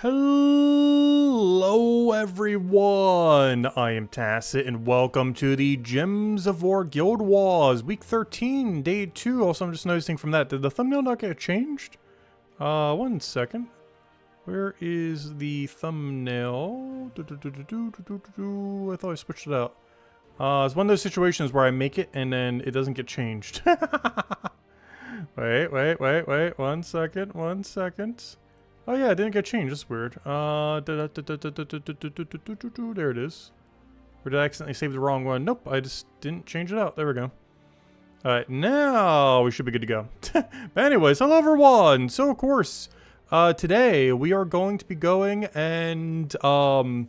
Hello everyone, I am Tacit and welcome to the Gems of War Guild Wars, week 13, day 2. Also, I'm just noticing from that, did the thumbnail not get changed? One second. Where is the thumbnail? I thought I switched it out. It's one of those situations where I make it and then it doesn't get changed. Wait, one second. Oh yeah, it didn't get changed. That's weird. There it is. Or did I accidentally save the wrong one? Nope, I just didn't change it out. There we go. Alright, now we should be good to go. But anyways, hello everyone! So of course, today we are going to be going and doing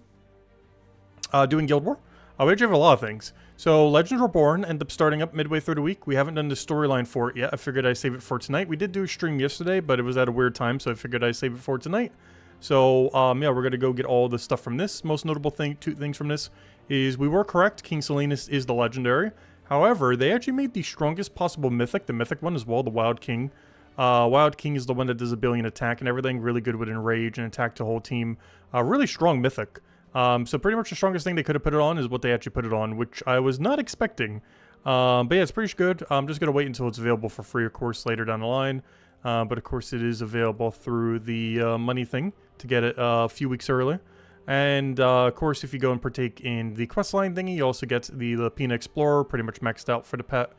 Guild War. We actually have a lot of things. So Legends Reborn ended up starting up midway through the week. We haven't done the storyline for it yet. I figured I'd save it for tonight. We did do a stream yesterday, but it was at a weird time, so I figured I'd save it for tonight. So yeah, we're gonna go get all the stuff from this. Most notable thing, two things from this is we were correct. King Salinas is the legendary. However, they actually made the strongest possible mythic, the mythic one as well, the Wild King. Wild King is the one that does a billion attack and everything. Really good with enrage and attack the whole team. Really strong mythic. So pretty much the strongest thing they could have put it on is what they actually put it on, which I was not expecting. But yeah, it's pretty good. I'm just going to wait until it's available for free, of course, later down the line. But of course, it is available through the money thing to get it a few weeks early. And of course, if you go and partake in the questline thingy, you also get the Lapina Explorer pretty much maxed out for the pet,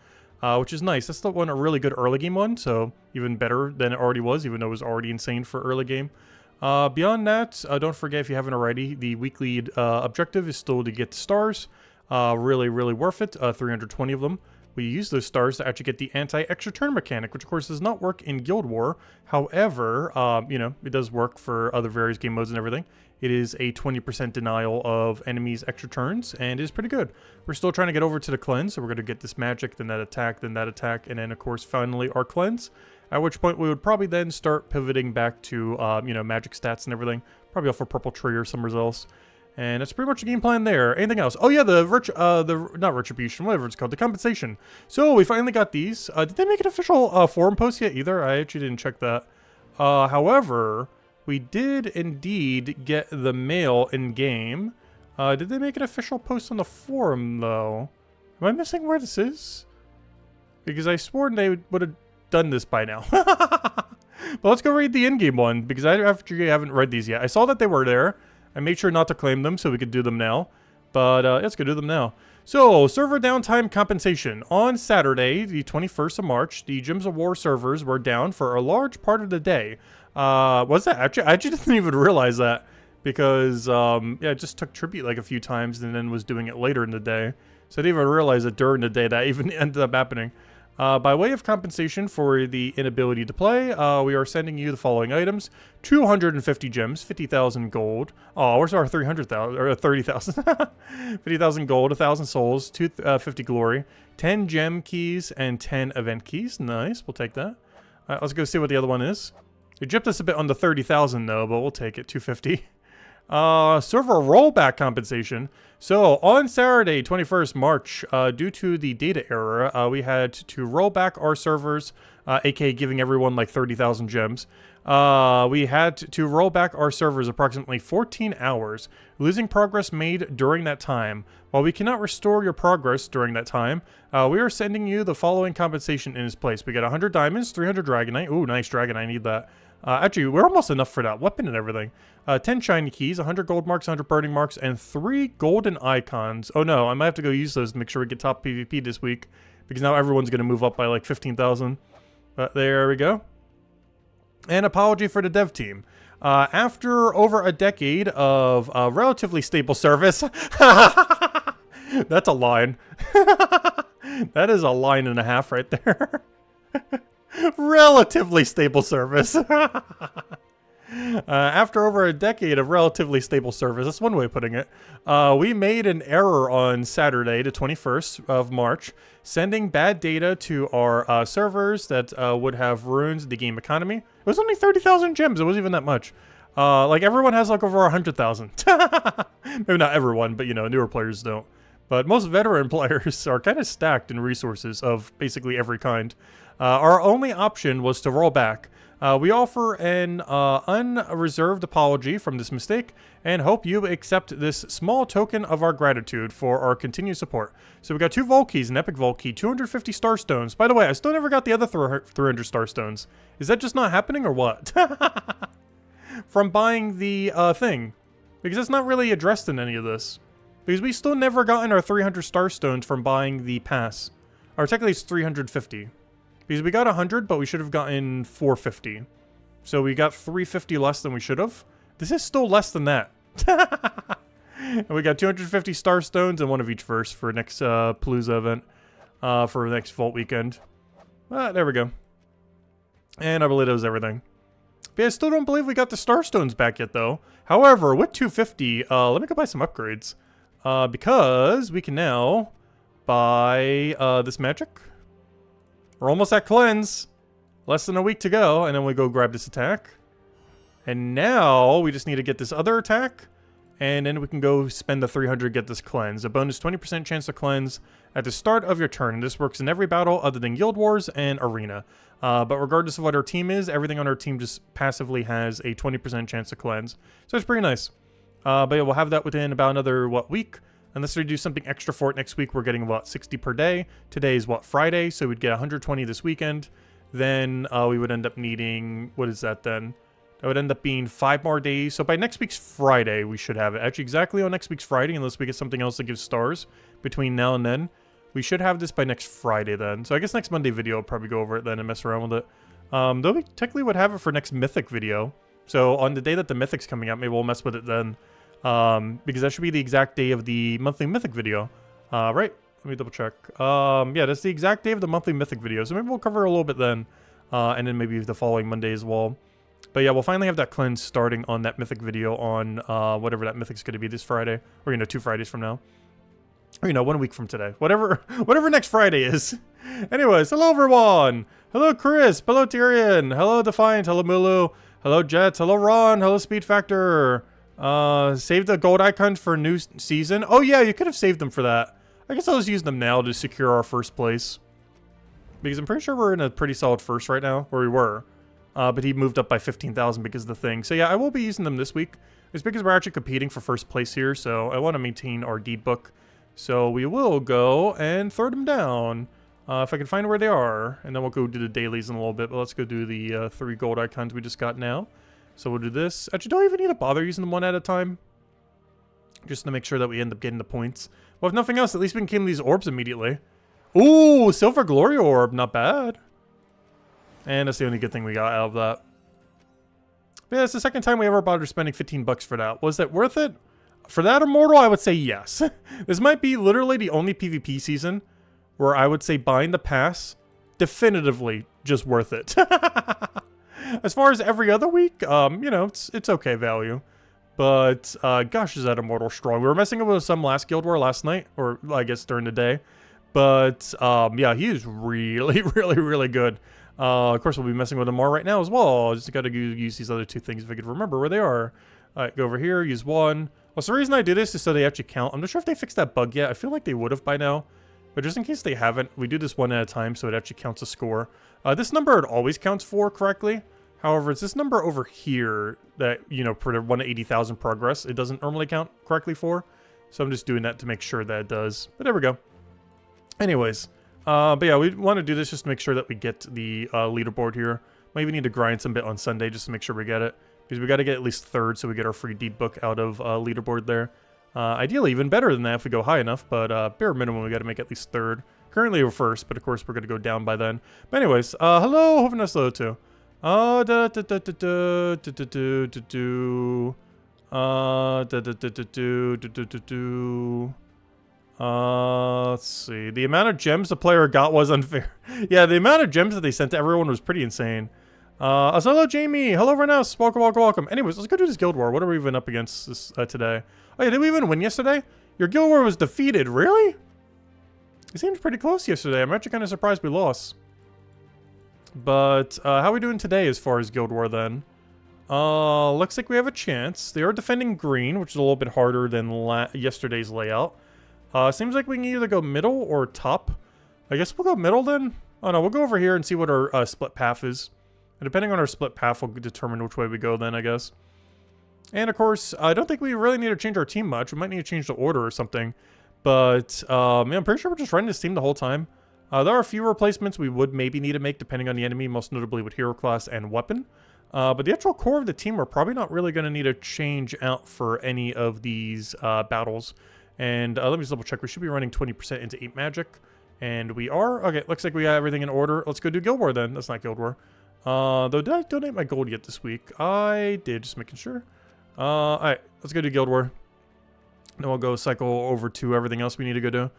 which is nice. That's the one, a really good early game one, so even better than it already was, even though it was already insane for early game. Beyond that, don't forget, if you haven't already, the weekly objective is still to get the stars. Really worth it. 320 of them. We use those stars to actually get the anti-extra turn mechanic, which of course does not work in Guild War. However, you know, it does work for other various game modes and everything. It is a 20% denial of enemies' extra turns, and it is pretty good. We're still trying to get over to the cleanse, so we're going to get this magic, then that attack, and then of course finally our cleanse. At which point we would probably then start pivoting back to, you know, magic stats and everything. Probably off for Purple Tree or somewhere else. And that's pretty much the game plan there. Anything else? Oh yeah, not retribution, whatever it's called, the compensation. So we finally got these. Did they make an official forum post yet either? I actually didn't check that. However, we did indeed get the mail in game. Did they make an official post on the forum though? Am I missing where this is? Because I swore they would have done this by now. But let's go read the in-game one, because I actually haven't read these yet. I saw that they were there. I made sure not to claim them so we could do them now. But let's go do them now. So, server downtime compensation. On Saturday, the 21st of March, the Gems of War servers were down for a large part of the day. Was that actually? I actually didn't even realize that. Because, yeah, I just took tribute like a few times and then was doing it later in the day. So I didn't even realize that during the day that even ended up happening. By way of compensation for the inability to play, we are sending you the following items: 250 gems, 50,000 gold. Oh, where's our 300,000 or 30,000? 50,000 gold, 1,000 souls, 250 glory, 10 gem keys, and 10 event keys. Nice, we'll take that. All right, let's go see what the other one is. It gypped us a bit on the 30,000 though, but we'll take it. 250. Server rollback compensation. So on Saturday, 21st March, due to the data error, we had to roll back our servers, aka giving everyone like 30,000 gems. We had to roll back our servers approximately 14 hours, losing progress made during that time. While we cannot restore your progress during that time, we are sending you the following compensation in its place. We got 100 diamonds, 300 dragonite. Ooh, nice dragonite, I need that. Actually, we're almost enough for that weapon and everything. 10 shiny keys, 100 gold marks, 100 burning marks, and 3 golden icons. Oh no, I might have to go use those to make sure we get top PvP this week, because now everyone's going to move up by like 15,000. But there we go. An apology for the dev team. After over a decade of relatively stable service... That's a line. That is a line and a half right there. Relatively stable service. After over a decade of relatively stable service, that's one way of putting it, we made an error on Saturday, the 21st of March, sending bad data to our servers that would have ruined the game economy. It was only 30,000 gems. It wasn't even that much. Like, everyone has like over 100,000. Maybe not everyone, but, you know, newer players don't. But most veteran players are kind of stacked in resources of basically every kind. Our only option was to roll back. We offer an unreserved apology from this mistake and hope you accept this small token of our gratitude for our continued support. So we got 2 Vault Keys, an Epic Vault Key, 250 Star Stones. By the way, I still never got the other 300 Star Stones. Is that just not happening or what? From buying the thing. Because it's not really addressed in any of this. Because we still never gotten our 300 Star Stones from buying the pass. Or technically it's 350. Because we got 100, but we should have gotten 450. So we got 350 less than we should have. This is still less than that. And we got 250 Star Stones and 1 of each verse for next Palooza event. For the next Vault weekend. There we go. And I believe that was everything. But I still don't believe we got the Star Stones back yet, though. However, with 250, let me go buy some upgrades. Because we can now buy this magic. We're almost at cleanse. Less than a week to go, and then we go grab this attack. And now we just need to get this other attack. And then we can go spend the 300, get this cleanse. A bonus 20% chance to cleanse at the start of your turn. This works in every battle other than Guild Wars and Arena. But regardless of what our team is, everything on our team just passively has a 20% chance to cleanse. So it's pretty nice. But yeah, we'll have that within about another, week? Unless we do something extra for it next week, we're getting, 60 per day. Today is, Friday? So we'd get 120 this weekend. Then we would end up needing, what is that then? That would end up being 5 more days. So by next week's Friday, we should have it. Actually, exactly on next week's Friday, unless we get something else that gives stars between now and then. We should have this by next Friday then. So I guess next Monday video, I'll probably go over it then and mess around with it. Though we technically would have it for next Mythic video. So on the day that the Mythic's coming out, maybe we'll mess with it then. Because that should be the exact day of the monthly Mythic video. Right? Let me double check. Yeah, that's the exact day of the monthly Mythic video. So maybe we'll cover a little bit then. And then maybe the following Monday as well. But yeah, we'll finally have that cleanse starting on that Mythic video on whatever that Mythic's going to be this Friday. Or, 2 Fridays from now. Or, 1 week from today. Whatever next Friday is. Anyways, hello everyone. Hello Chris. Hello Tyrion. Hello Defiant. Hello Mulu. Hello Jets. Hello Ron. Hello Speed Factor. Save the gold icons for a new season. Oh yeah, you could have saved them for that. I guess I'll just use them now to secure our first place. Because I'm pretty sure we're in a pretty solid first right now. Or we were. But he moved up by 15,000 because of the thing. So yeah, I will be using them this week. It's because we're actually competing for first place here. So I want to maintain our deed book. So we will go and throw them down. If I can find where they are. And then we'll go do the dailies in a little bit. But let's go do the 3 gold icons we just got now. So we'll do this. Actually, don't even need to bother using them one at a time. Just to make sure that we end up getting the points. Well, if nothing else, at least we can claim these orbs immediately. Ooh, Silver Glory Orb. Not bad. And that's the only good thing we got out of that. But yeah, it's the second time we ever bothered spending 15 bucks for that. Was that worth it? For that Immortal, I would say yes. This might be literally the only PvP season where I would say buying the pass, definitively just worth it. As far as every other week, it's okay value. But, gosh, is that Immortal strong. We were messing with some last Guild War last night, or I guess during the day. But, yeah, he is really, really, really good. Of course, we'll be messing with him more right now as well. Just got to use these other 2 things if I could remember where they are. Alright, go over here, use 1. Well, so the reason I do this is so they actually count. I'm not sure if they fixed that bug yet. I feel like they would have by now. But just in case they haven't, we do this 1 at a time so it actually counts a score. This number it always counts for correctly. However, it's this number over here that, for the 1 to 80,000 progress, it doesn't normally count correctly for. So I'm just doing that to make sure that it does. But there we go. Anyways, but yeah, we want to do this just to make sure that we get the leaderboard here. Might even need to grind some bit on Sunday just to make sure we get it. Because we got to get at least 3rd so we get our free deed book out of leaderboard there. Ideally, even better than that if we go high enough. But bare minimum, we got to make at least 3rd. Currently, we're 1st, but of course, we're going to go down by then. But anyways, hello, hoping that's low too. Let's see. The amount of gems the player got was unfair. Yeah, the amount of gems that they sent to everyone was pretty insane. So hello, Jamie. Hello, Renaus. Welcome, welcome, welcome. Anyways, let's go do this Guild War. What are we even up against this today? Oh, yeah, did we even win yesterday? Your Guild War was defeated. Really? It seemed pretty close yesterday. I'm actually kind of surprised we lost. But how are we doing today as far as Guild War then? Looks like we have a chance. They are defending green, which is a little bit harder than yesterday's layout. Seems like we can either go middle or top. I guess we'll go middle then. Oh no, we'll go over here and see what our split path is. And depending on our split path, we'll determine which way we go then, I guess. And of course, I don't think we really need to change our team much. We might need to change the order or something. But yeah, I'm pretty sure we're just running this team the whole time. There are a few replacements we would maybe need to make depending on the enemy, most notably with hero class and weapon. But the actual core of the team we're probably not really going to need to change out for any of these battles. And let me just double check. We should be running 20% into 8 magic. And we are. Okay, looks like we got everything in order. Let's go do Guild War then. That's not Guild War. Though, did I donate my gold yet this week? I did, just making sure. Alright, let's go do Guild War. Then we'll go cycle over to everything else we need to go do.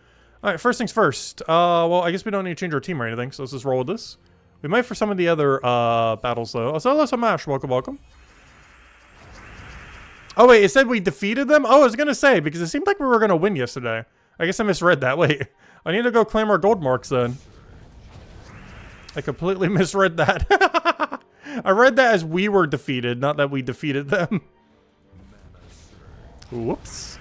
Alright, first things first. Well, I guess we don't need to change our team or anything, so let's just roll with this. We might for some of the other battles, though. Salas Amash, welcome, welcome. Oh, wait, it said we defeated them? Oh, I was gonna say, because it seemed like we were gonna win yesterday. I guess I misread that. Wait, I need to go claim our gold marks, then. I completely misread that. I read that as we were defeated, not that we defeated them. Whoops.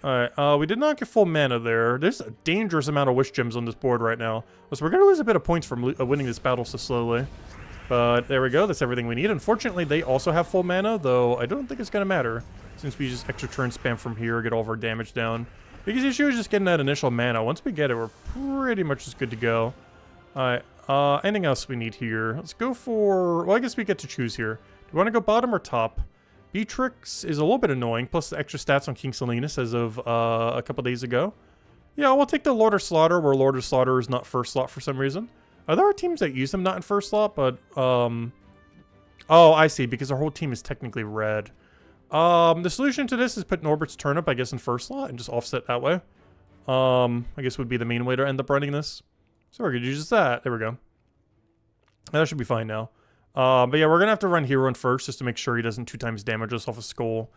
Alright, we did not get full mana there. There's a dangerous amount of wish gems on this board right now. So we're going to lose a bit of points from winning this battle so slowly. But there we go, that's everything we need. Unfortunately, they also have full mana, though I don't think it's going to matter. Since we just extra turn spam from here, get all of our damage down. Because the issue is just getting that initial mana. Once we get it, we're pretty much just good to go. Alright, anything else we need here? Let's go for... Well, I guess we get to choose here. Do we want to go bottom or top? Beatrix is a little bit annoying, plus the extra stats on King Salinas as of a couple days ago. Yeah, we'll take the Lord of Slaughter, where Lord of Slaughter is not first slot for some reason. There are teams that use them not in first slot, but... Oh, I see, because our whole team is technically red. The solution to this is put Norbert's Turnip, I guess, in first slot and just offset that way. I guess would be the main way to end up running this. So we're going to use that. There we go. That should be fine now. But yeah, we're going to have to run Hero in first just to make sure he doesn't 2 times damage us off a skull.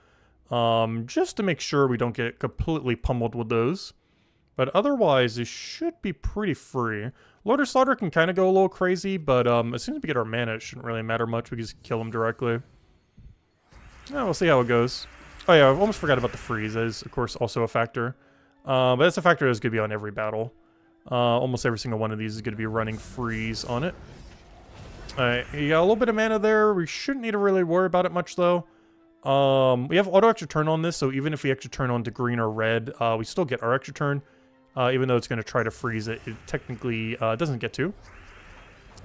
Just to make sure we don't get completely pummeled with those. But otherwise, it should be pretty free. Lord of Slaughter can kind of go a little crazy, but as soon as we get our mana, it shouldn't really matter much. We can just kill him directly. Yeah, we'll see how it goes. Oh yeah, I almost forgot about the freeze. That is, of course, also a factor. But that's a factor that's going to be on every battle. Almost every single one of these is going to be running freeze on it. Alright, you got a little bit of mana there. We shouldn't need to really worry about it much, though. We have auto extra turn on this, so even if we extra turn on to green or red, we still get our extra turn. Even though it's going to try to freeze it, it technically doesn't get to.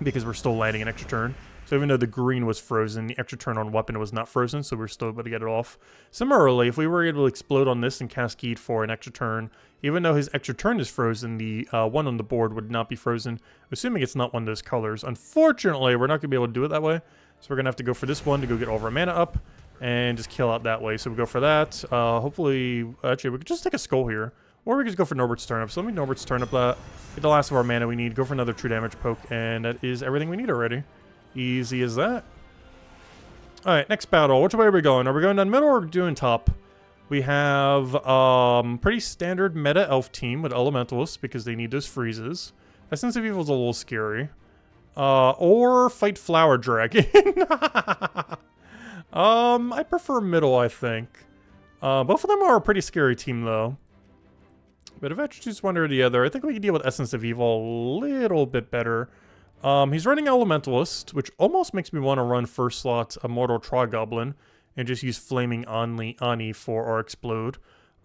Because we're still landing an extra turn. So even though the green was frozen, the extra turn on weapon was not frozen, so we're still able to get it off. Similarly, if we were able to explode on this and cascade for an extra turn, even though his extra turn is frozen, the one on the board would not be frozen, assuming it's not one of those colors. Unfortunately, we're not going to be able to do it that way, so we're going to have to go for this one to go get all of our mana up, and just kill out that way. So we go for that. Hopefully, actually, we could just take a skull here. Or we could just go for Norbert's Turnip. So let me Norbert's Turnip that. Get the last of our mana we need. Go for another true damage poke. And that is everything we need already. Easy as that. Alright, next battle. Which way are we going? Are we going down middle or doing top? We have pretty standard meta elf team with elementalists because they need those freezes. Essence of Evil is a little scary. Or fight Flower Dragon. I prefer middle, I think. Both of them are a pretty scary team, though. But if I choose one or the other, I think we can deal with Essence of Evil a little bit better. He's running Elementalist, which almost makes me want to run first slot Immortal Trogoblin and just use Flaming Ani for our Explode.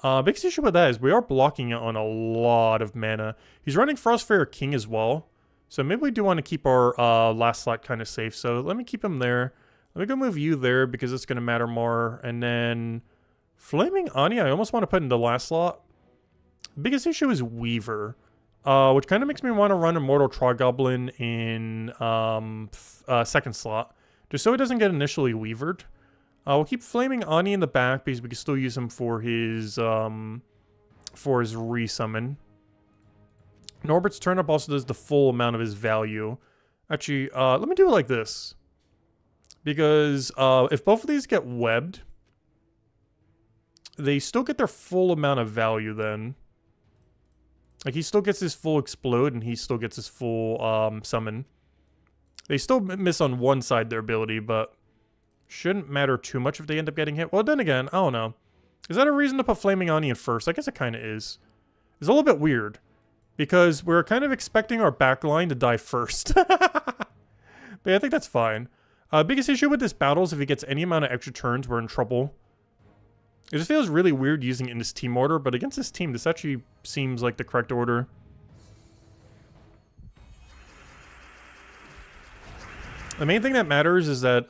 Biggest issue with that is we are blocking it on a lot of mana. He's running Frostfarer King as well. So maybe we do want to keep our last slot kind of safe. So let me keep him there. Let me go move you there because it's going to matter more. And then Flaming Ani, I almost want to put in the last slot. The biggest issue is Weaver, which kind of makes me want to run Immortal Trogoblin in second slot, just so it doesn't get initially Weavered. We'll keep Flaming Ani in the back because we can still use him for his resummon. Norbert's Turnip also does the full amount of his value. Actually, let me do it like this. Because if both of these get webbed, they still get their full amount of value then. Like, he still gets his full Explode, and he still gets his full summon. They still miss on one side their ability, but shouldn't matter too much if they end up getting hit. Well, then again, I don't know. Is that a reason to put Flaming Ani in first? I guess it kind of is. It's a little bit weird, because we're kind of expecting our backline to die first. But yeah, I think that's fine. Biggest issue with this battle is if he gets any amount of extra turns, we're in trouble. It just feels really weird using it in this team order, but against this team, this actually seems like the correct order. The main thing that matters is that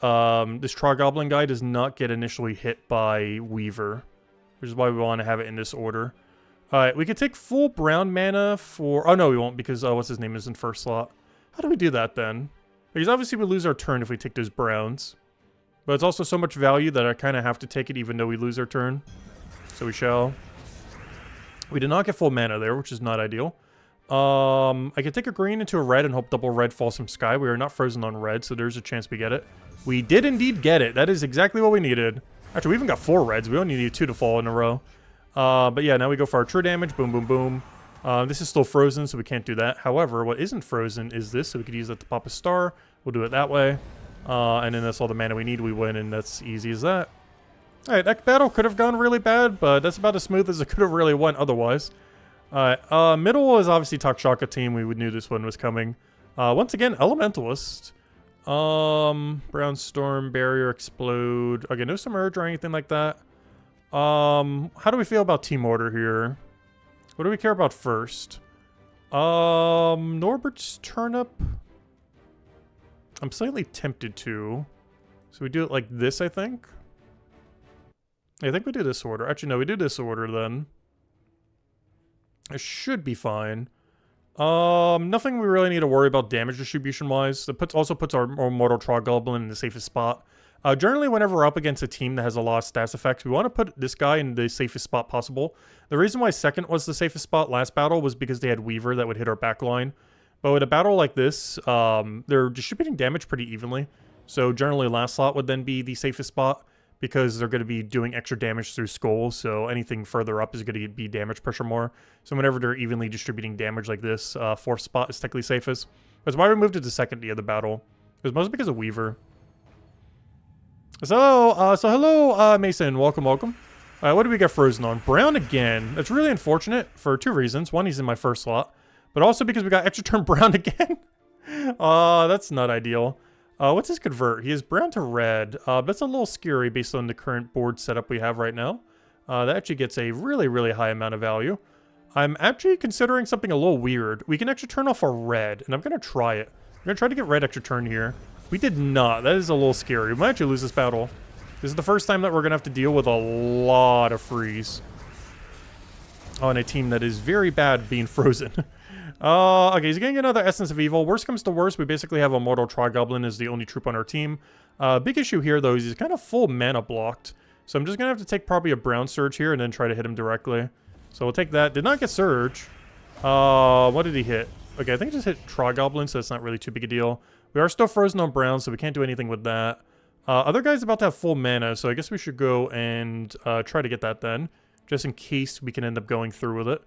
this Trogoblin guy does not get initially hit by Weaver, which is why we want to have it in this order. Alright, we could take full brown mana for... Oh, no, we won't, because what's his name is in first slot. How do we do that, then? Because obviously we lose our turn if we take those browns. But it's also so much value that I kind of have to take it even though we lose our turn. So we shall. We did not get full mana there, which is not ideal. I could take a green into a red and hope double red falls from sky. We are not frozen on red, so there's a chance we get it. We did indeed get it. That is exactly what we needed. Actually, we even got 4 reds. We only need 2 to fall in a row. But yeah, now we go for our true damage. Boom, boom, boom. This is still frozen, so we can't do that. However, what isn't frozen is this, so we could use that to pop a star. We'll do it that way. And then that's all the mana we need. We win, and that's easy as that. Alright, that battle could have gone really bad, but that's about as smooth as it could have really went otherwise. Alright, middle is obviously Takshaka team. We knew this one was coming. Once again, Elementalist. Brown Storm, Barrier, Explode. Okay, no Submerge or anything like that. How do we feel about team order here? What do we care about first? Norbert's Turnip. I'm slightly tempted to. So we do it like this, I think. I think we do this order. Actually, no, we do this order then. It should be fine. Nothing we really need to worry about damage distribution-wise. That also puts our Mortal Trogoblin in the safest spot. Generally, whenever we're up against a team that has a lot of stats effects, we want to put this guy in the safest spot possible. The reason why second was the safest spot last battle was because they had Weaver that would hit our backline. But with a battle like this, they're distributing damage pretty evenly. So generally last slot would then be the safest spot because they're going to be doing extra damage through skulls. So anything further up is going to be damage pressure more. So whenever they're evenly distributing damage like this, fourth spot is technically safest. That's why we moved it to second the other battle. It was mostly because of Weaver. So hello, Mason. Welcome, welcome. What do we get frozen on? Brown again. That's really unfortunate for 2 reasons. One, he's in my first slot. But also because we got extra turn brown again. That's not ideal. What's his convert? He is brown to red. That's a little scary based on the current board setup we have right now. That actually gets a really, really high amount of value. I'm actually considering something a little weird. We can extra turn off our red, and I'm going to try it. I'm going to try to get red extra turn here. We did not. That is a little scary. We might actually lose this battle. This is the first time that we're going to have to deal with a lot of freeze on a team that is very bad being frozen. Okay, he's getting another Essence of Evil. Worst comes to worst, we basically have a Mortal Trogoblin as the only troop on our team. Big issue here, though, is he's kind of full mana blocked. So I'm just going to have to take probably a Brown Surge here and then try to hit him directly. So we'll take that. Did not get Surge. What did he hit? Okay, I think he just hit Trogoblin, so that's not really too big a deal. We are still frozen on Brown, so we can't do anything with that. Other guy's about to have full mana, so I guess we should go and try to get that then. Just in case we can end up going through with it.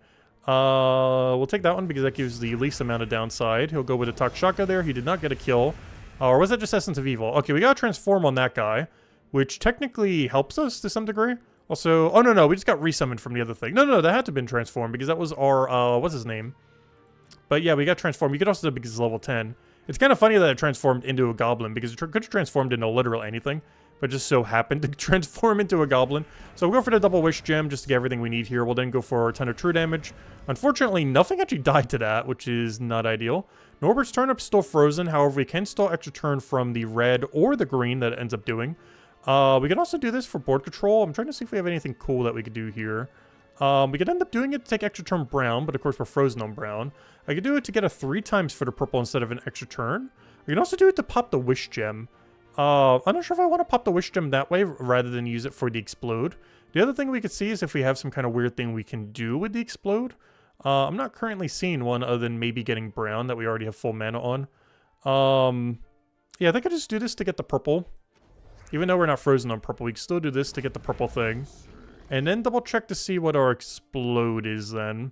We'll take that one because that gives the least amount of downside. He'll go with a Takshaka there. He did not get a kill. Or was that just Essence of Evil? Okay, we got to transform on that guy, which technically helps us to some degree. Also, oh no, we just got resummoned from the other thing. No, that had to have been transformed because that was our, what's his name? But yeah, we got transformed. You could also do it because it's level 10. It's kind of funny that it transformed into a goblin because it could have transformed into literal anything, but just so happened to transform into a goblin. So we'll go for the double wish gem just to get everything we need here. We'll then go for a ton of true damage. Unfortunately, nothing actually died to that, which is not ideal. Norbert's Turnip's still frozen. However, we can still extra turn from the red or the green that it ends up doing. We can also do this for board control. I'm trying to see if we have anything cool that we could do here. We could end up doing it to take extra turn brown, but of course we're frozen on brown. I could do it to get a 3 times for the purple instead of an extra turn. We can also do it to pop the wish gem. I'm not sure if I want to pop the wish gem that way rather than use it for the explode. The other thing we could see is if we have some kind of weird thing we can do with the explode. I'm not currently seeing one other than maybe getting brown that we already have full mana on. Yeah, I think I just do this to get the purple. Even though we're not frozen on purple, we can still do this to get the purple thing. And then double check to see what our explode is then.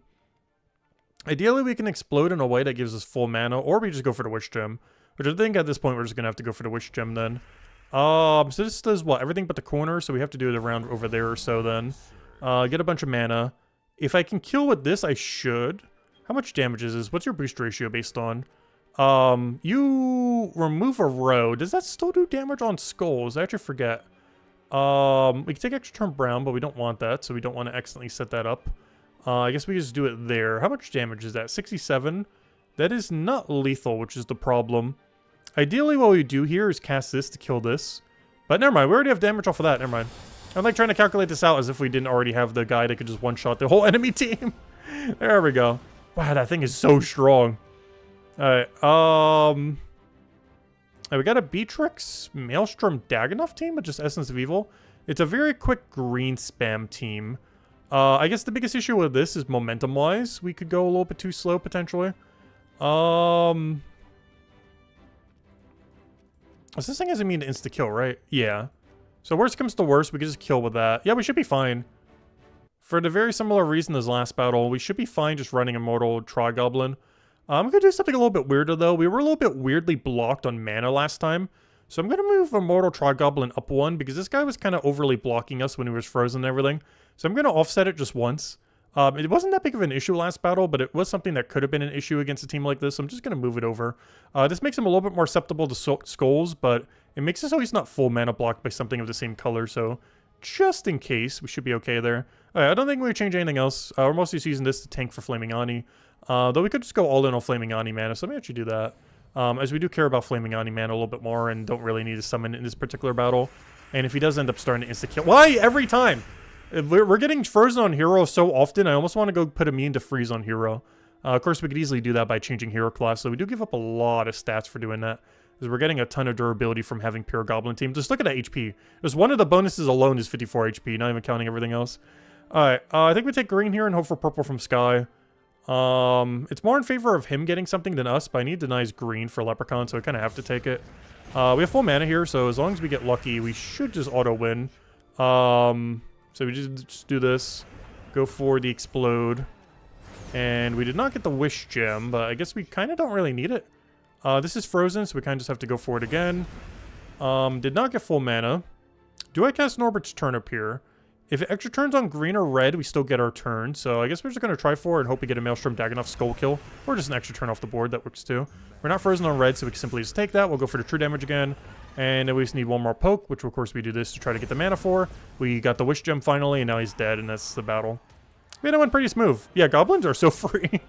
Ideally, we can explode in a way that gives us full mana, or we just go for the wish gem. Which I think at this point we're just going to have to go for the wish gem then. So this does what? Everything but the corner, so we have to do it around over there or so then. Get a bunch of mana. If I can kill with this, I should. How much damage is this? What's your boost ratio based on? You remove a row. Does that still do damage on skulls? I actually forget. We can take extra turn brown, but we don't want that, so we don't want to accidentally set that up. I guess we just do it there. How much damage is that? 67? That is not lethal, which is the problem. Ideally, what we do here is cast this to kill this. But never mind, we already have damage off of that. Never mind. I'm like trying to calculate this out as if we didn't already have the guy that could just one-shot the whole enemy team. There we go. Wow, that thing is so strong. Alright, we got a Beatrix Maelstrom Dagonoff team with just Essence of Evil. It's a very quick green spam team. I guess the biggest issue with this is momentum-wise. We could go a little bit too slow, potentially. So this thing doesn't mean to insta-kill, right? Yeah. So worst comes to worst, we can just kill with that. Yeah, we should be fine. For the very similar reason as last battle, we should be fine just running Immortal Tri-Goblin. I'm going to do something a little bit weirder, though. We were a little bit weirdly blocked on mana last time. So I'm going to move Immortal Tri-Goblin up one, because this guy was kind of overly blocking us when he was frozen and everything. So I'm going to offset it just once. It wasn't that big of an issue last battle, but it was something that could have been an issue against a team like this. So I'm just going to move it over. This makes him a little bit more susceptible to skulls, but it makes it so he's not full mana blocked by something of the same color. So just in case, we should be okay there. Alright, I don't think we would change anything else. We're mostly just using this to tank for Flaming Ani. Though we could just go all in on Flaming Ani mana, so let me actually do that. As we do care about Flaming Ani mana a little bit more and don't really need to summon it in this particular battle. And if he does end up starting to insta-kill... Why? Every time! We're getting frozen on hero so often, I almost want to go put immune to freeze on hero. Of course, we could easily do that by changing hero class, so we do give up a lot of stats for doing that. Because we're getting a ton of durability from having pure Goblin team. Just look at that HP. Just one of the bonuses alone is 54 HP, not even counting everything else. Alright, I think we take green here and hope for purple from Sky. It's more in favor of him getting something than us, but I need denies green for Leprechaun, so I kind of have to take it. We have full mana here, so as long as we get lucky, we should just auto-win. So we just do this, go for the Explode, and we did not get the Wish Gem, but I guess we kind of don't really need it. This is frozen, so we kind of just have to go for it again. Did not get full mana. Do I cast Norbert's Turnip here? If it extra turns on green or red, we still get our turn. So I guess we're just going to try for it and hope we get a Maelstrom Dagonoff Skull kill. Or just an extra turn off the board. That works too. We're not frozen on red, so we can simply just take that. We'll go for the true damage again. And then we just need one more poke, which of course we do this to try to get the mana for. We got the Wish Gem finally, and now he's dead, and that's the battle. We had that one pretty smooth. Yeah, goblins are so free.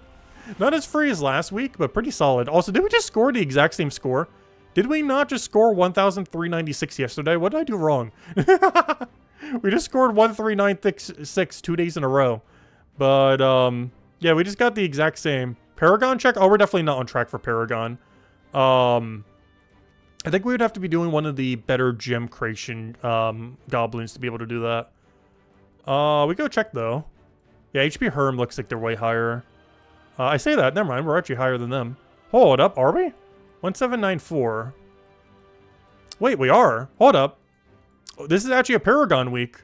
Not as free as last week, but pretty solid. Also, did we just score the exact same score? Did we not just score 1,396 yesterday? What did I do wrong? We just scored 1,396 2 days in a row. But, yeah, we just got the exact same. Paragon check? Oh, we're definitely not on track for Paragon. I think we would have to be doing one of the better gem creation goblins to be able to do that. We go check, though. Yeah, HP Herm looks like they're way higher. I say that. Never mind. We're actually higher than them. Hold up. Are we? 1794. Wait, we are. Hold up. This is actually a Paragon week.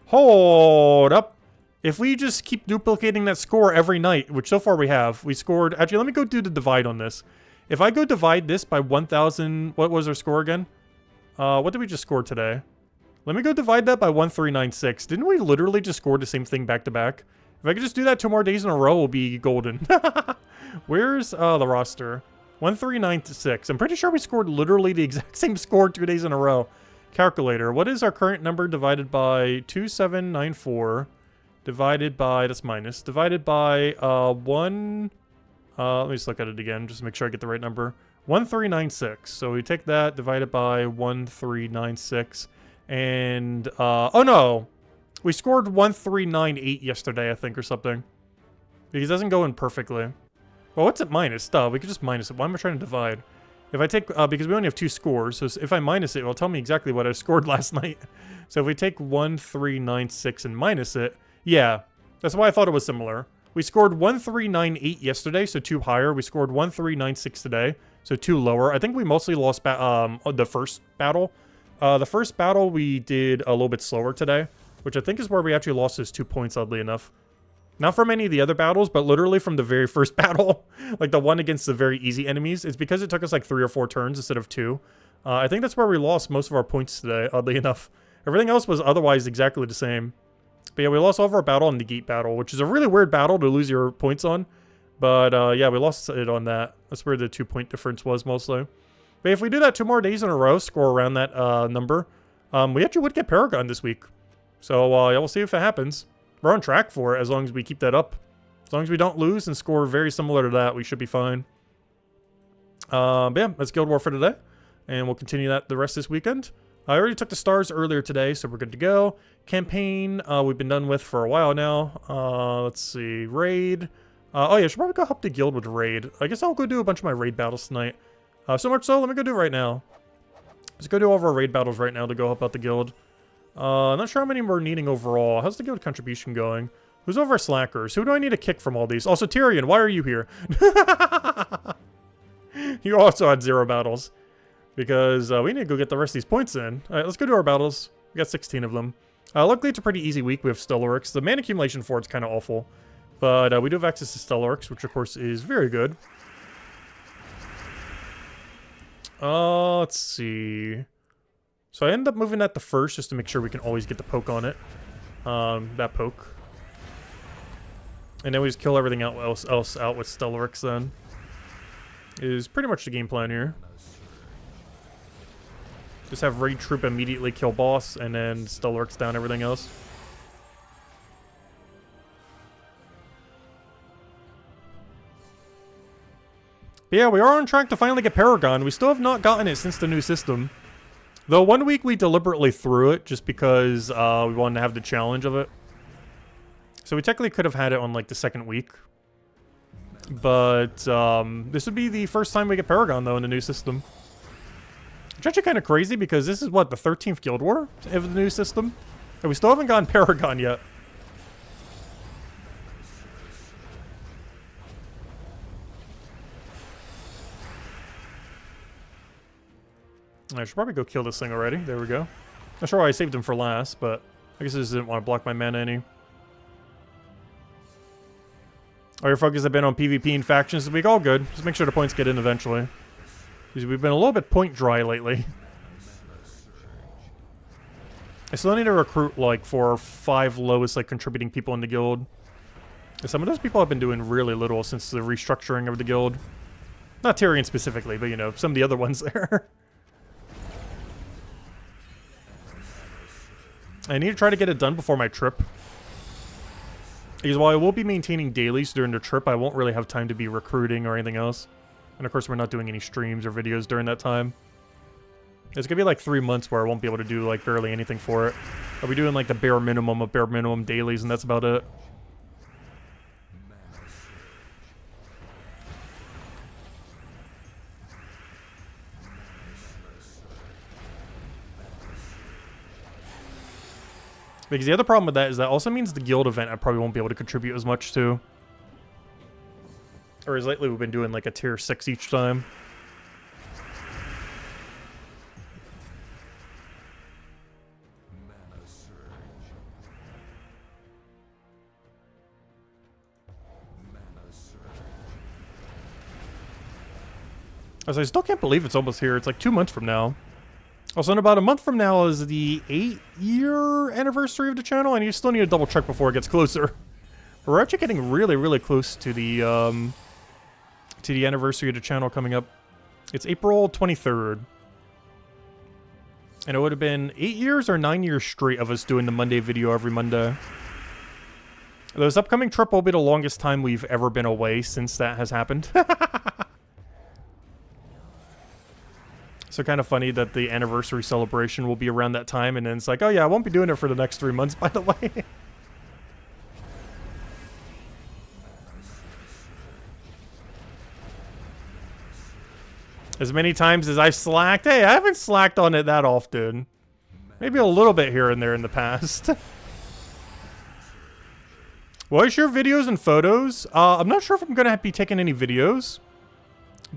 Hold up. If we just keep duplicating that score every night, which so far we have, we scored... Actually, let me go do the divide on this. If I go divide this by 1,000... What was our score again? What did we just score today? Let me go divide that by 1,396. Didn't we literally just score the same thing back to back? If I could just do that 2 more days in a row, we'll be golden. Where's the roster? 1,396. I'm pretty sure we scored literally the exact same score 2 days in a row. Calculator. What is our current number divided by 2794? Divided by... That's minus. Divided by 1... let me just look at it again, just to make sure I get the right number. 1,396. So we take that, divide it by 1,396. And, oh no! We scored 1,398 yesterday, I think, or something. Because it doesn't go in perfectly. Well, what's it minus? Duh, we could just minus it. Why am I trying to divide? If I take, because we only have 2 scores, so if I minus it, it'll tell me exactly what I scored last night. So if we take 1,396 and minus it, yeah, that's why I thought it was similar. We scored 1,398 yesterday, so 2 higher. We scored 1,396 today, so 2 lower. I think we mostly lost the first battle. The first battle we did a little bit slower today, which I think is where we actually lost those 2 points, oddly enough. Not from any of the other battles, but literally from the very first battle. Like the one against the very easy enemies. It's because it took us like 3 or 4 turns instead of 2. I think that's where we lost most of our points today, oddly enough. Everything else was otherwise exactly the same. But yeah, we lost all of our battle in the Geet battle, which is a really weird battle to lose your points on. But yeah, we lost it on that. That's where the 2-point difference was mostly. But if we do that 2 more days in a row, score around that number, we actually would get Paragon this week. So yeah, we'll see if it happens. We're on track for it as long as we keep that up. As long as we don't lose and score very similar to that, we should be fine. But yeah, that's Guild War for today. And we'll continue that the rest of this weekend. I already took the stars earlier today, so we're good to go. Campaign, we've been done with for a while now. Let's see, raid. Oh yeah, I should probably go help the guild with raid. I guess I'll go do a bunch of my raid battles tonight. So much so, let me go do it right now. Let's go do all of our raid battles right now to go help out the guild. Not sure how many we're needing overall. How's the guild contribution going? Who's over our slackers? Who do I need to kick from all these? Also, Tyrion, why are you here? You also had 0 battles. Because we need to go get the rest of these points in. Alright, let's go do our battles. We got 16 of them. Luckily, it's a pretty easy week. We have Stellarix. The mana accumulation for it's kind of awful. But we do have access to Stellarix, which of course is very good. Let's see. So I ended up moving that to first just to make sure we can always get the poke on it. That poke. And then we just kill everything else out with Stellarix then. Is pretty much the game plan here. Just have Raid Troop immediately kill boss, and then Stellarix down everything else. But yeah, we are on track to finally get Paragon. We still have not gotten it since the new system. Though 1 week we deliberately threw it just because we wanted to have the challenge of it. So we technically could have had it on like the 2nd week. But this would be the first time we get Paragon though in the new system. Which is actually kind of crazy because this is what, the 13th Guild War of the new system? And we still haven't gotten Paragon yet. I should probably go kill this thing already. There we go. Not sure why I saved him for last, but I guess I just didn't want to block my mana any. All your focus have been on PvP and factions this week. All good. Just make sure the points get in eventually. Because we've been a little bit point dry lately. I still need to recruit like 4 or 5 lowest like contributing people in the guild. Some of those people have been doing really little since the restructuring of the guild. Not Tyrion specifically, but you know, some of the other ones there. I need to try to get it done before my trip. Because while I will be maintaining dailies during the trip, I won't really have time to be recruiting or anything else. And of course, we're not doing any streams or videos during that time. It's gonna be like 3 months where I won't be able to do like barely anything for it. I'll be doing like the bare minimum of bare minimum dailies, and that's about it. Because the other problem with that is that also means the guild event I probably won't be able to contribute as much to. Or as lately we've been doing like a tier 6 each time. As I still can't believe it's almost here. It's like 2 months from now. Also, in about a month from now is the 8-year anniversary of the channel, and you still need to double check before it gets closer. But we're actually getting really, really close to the anniversary of the channel coming up. It's April 23rd. And it would have been 8 years or 9 years straight of us doing the Monday video every Monday. This upcoming trip will be the longest time we've ever been away since that has happened. So kind of funny that the anniversary celebration will be around that time, and then it's like, oh yeah, I won't be doing it for the next 3 months, by the way. As many times as I've slacked, hey, I haven't slacked on it that often. Maybe a little bit here and there in the past. Will I share videos and photos? I'm not sure if I'm going to be taking any videos.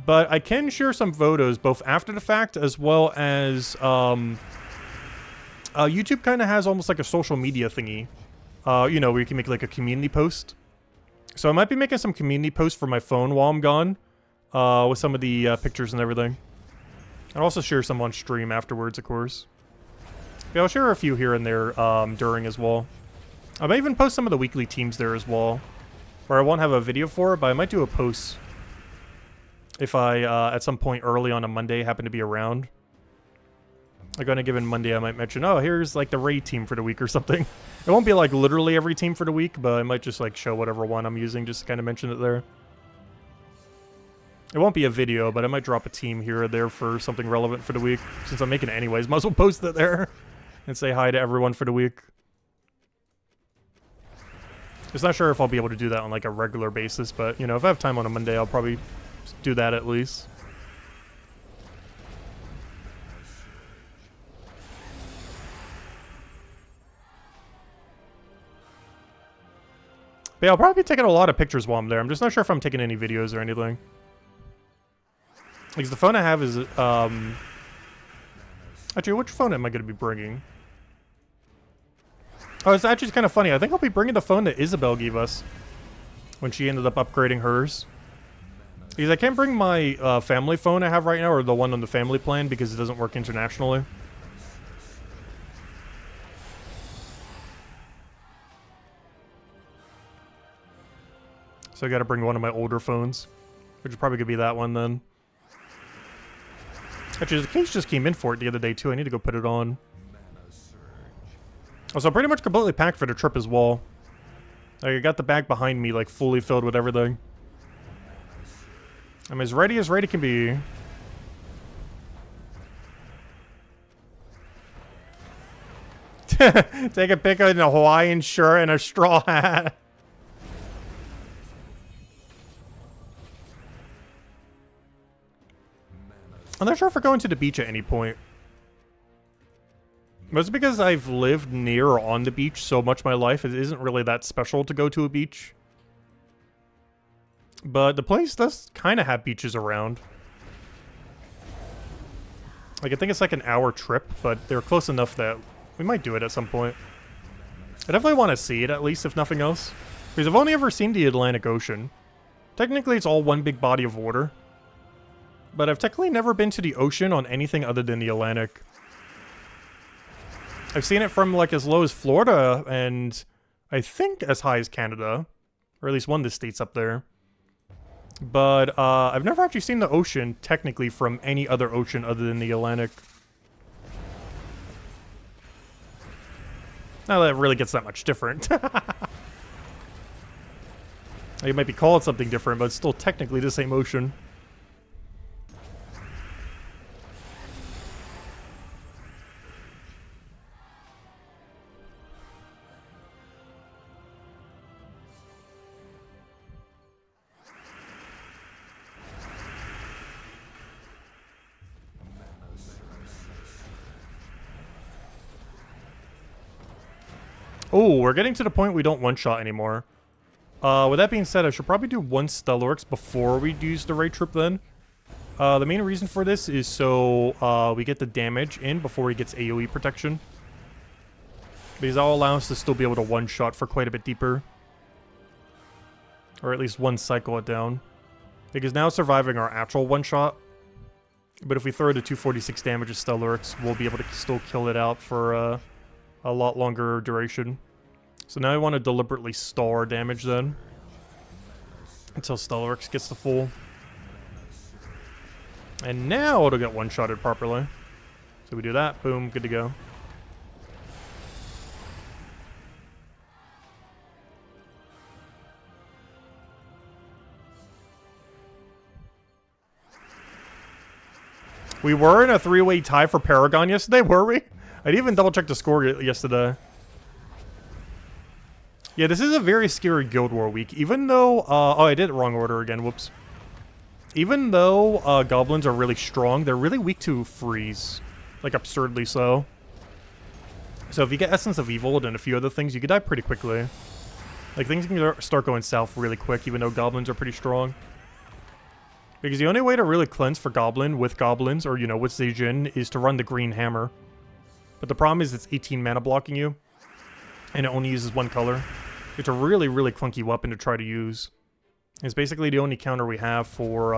But I can share some photos both after the fact as well as YouTube kind of has almost like a social media thingy. You know, where you can make like a community post. So I might be making some community posts for my phone while I'm gone. With some of the pictures and everything. I'll also share some on stream afterwards, of course. Yeah, I'll share a few here and there during as well. I might even post some of the weekly teams there as well. where I won't have a video for it, but I might do a post if I, at some point early on a Monday, happen to be around. Like on a given Monday, I might mention, oh, here's like the raid team for the week or something. It won't be like literally every team for the week, but I might just like show whatever one I'm using, just to kind of mention it there. It won't be a video, but I might drop a team here or there for something relevant for the week. Since I'm making it anyways, might as well post it there and say hi to everyone for the week. Just not sure if I'll be able to do that on like a regular basis, but you know, if I have time on a Monday, I'll probably do that at least. But yeah, I'll probably be taking a lot of pictures while I'm there. I'm just not sure if I'm taking any videos or anything. Because the phone I have is, actually, which phone am I going to be bringing? Oh, it's actually kind of funny. I think I'll be bringing the phone that Isabel gave us when she ended up upgrading hers. Because I can't bring my family phone I have right now, or the one on the family plan, because it doesn't work internationally. So I gotta bring one of my older phones, which is probably gonna be that one then. Actually, the case just came in for it the other day too. I need to go put it on. Oh, so I'm pretty much completely packed for the trip as well. Like, I got the bag behind me, like, fully filled with everything. I'm as ready can be. Take a pic in a Hawaiian shirt and a straw hat. I'm not sure if we're going to the beach at any point. Mostly because I've lived near or on the beach so much my life, it isn't really that special to go to a beach. But the place does kind of have beaches around. Like, I think it's like an hour trip, but they're close enough that we might do it at some point. I definitely want to see it, at least, if nothing else. Because I've only ever seen the Atlantic Ocean. Technically, it's all one big body of water. But I've technically never been to the ocean on anything other than the Atlantic. I've seen it from, like, as low as Florida, and I think as high as Canada. Or at least one of the states up there. But, I've never actually seen the ocean, technically, from any other ocean other than the Atlantic. Not that it really gets that much different. It might be called something different, but it's still technically the same ocean. Oh, we're getting to the point we don't one-shot anymore. With that being said, I should probably do one Stellarix before we use the raid trip then. The main reason for this is so we get the damage in before he gets AoE protection. Because that'll allow us to still be able to one-shot for quite a bit deeper. Or at least one cycle it down. Because now it's surviving our actual one-shot. But if we throw the 246 damage of Stellarix, we'll be able to still kill it out for a lot longer duration. So now I want to deliberately stall our damage then. Until Stellarix gets the full. And now it'll get one-shotted properly. So we do that, boom, good to go. We were in a three-way tie for Paragon yesterday, were we? I didn't even double-check the score yesterday. Yeah, this is a very scary Guild War week. Even though... oh, I did it wrong order again. Whoops. Even though goblins are really strong, they're really weak to freeze. Like, absurdly so. So if you get Essence of Evil and a few other things, you could die pretty quickly. Like, things can start going south really quick, even though goblins are pretty strong. Because the only way to really cleanse for Goblin with goblins, or, you know, with Zijin, is to run the Green Hammer. But the problem is it's 18 mana blocking you. And it only uses one color. It's a really, really clunky weapon to try to use. It's basically the only counter we have for,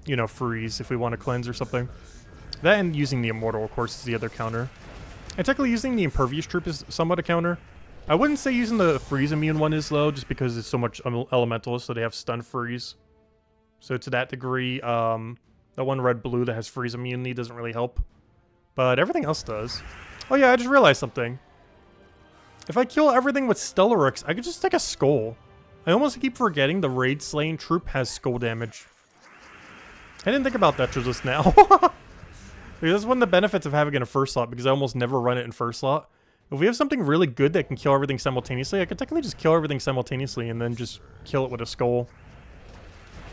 you know, freeze if we want to cleanse or something. That and using the Immortal, of course, is the other counter. And technically using the Impervious Troop is somewhat a counter. I wouldn't say using the freeze immune one is though, just because it's so much elemental, so they have stun freeze. So to that degree, that one red-blue that has freeze immunity doesn't really help. But everything else does. Oh yeah, I just realized something. If I kill everything with Stellaryx, I could just take a skull. I almost keep forgetting the raid slaying troop has skull damage. I didn't think about that till just now. That's one of the benefits of having it in first slot, because I almost never run it in first slot. If we have something really good that can kill everything simultaneously, I could technically just kill everything simultaneously and then just kill it with a skull.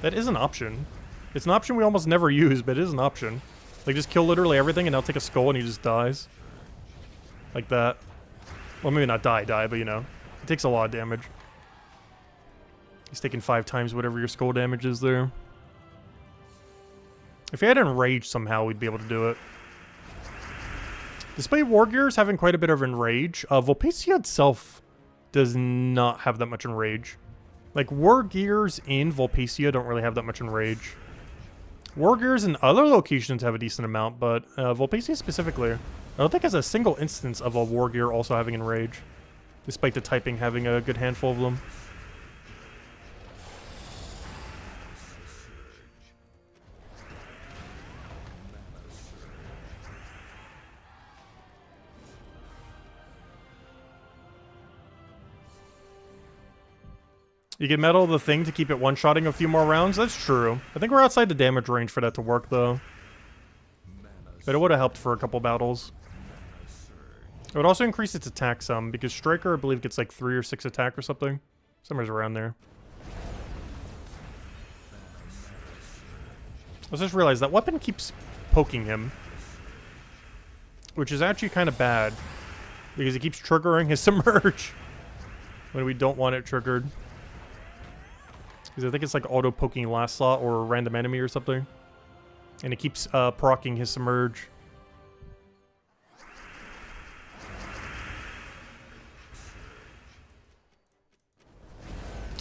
That is an option. It's an option we almost never use, but it is an option. Like, just kill literally everything and I'll take a skull and he just dies. Like that. Well, maybe not die, but you know. It takes a lot of damage. He's taking 5 times whatever your skull damage is there. If he had Enrage somehow, we'd be able to do it. Despite War Gears having quite a bit of Enrage, Volpacia itself does not have that much Enrage. Like, War Gears in Volpacia don't really have that much Enrage. War Gears in other locations have a decent amount, but Volpacia specifically, I don't think has a single instance of a War Gear also having Enrage, despite the typing having a good handful of them. You can metal the thing to keep it one-shotting a few more rounds? That's true. I think we're outside the damage range for that to work, though. But it would have helped for a couple battles. It would also increase its attack some, because Striker, I believe, gets like 3 or 6 attack or something. Somewhere's around there. Let's just realize that weapon keeps poking him. Which is actually kind of bad. Because it keeps triggering his Submerge. When we don't want it triggered. Because I think it's like auto-poking last slot or a random enemy or something. And it keeps proccing his Submerge.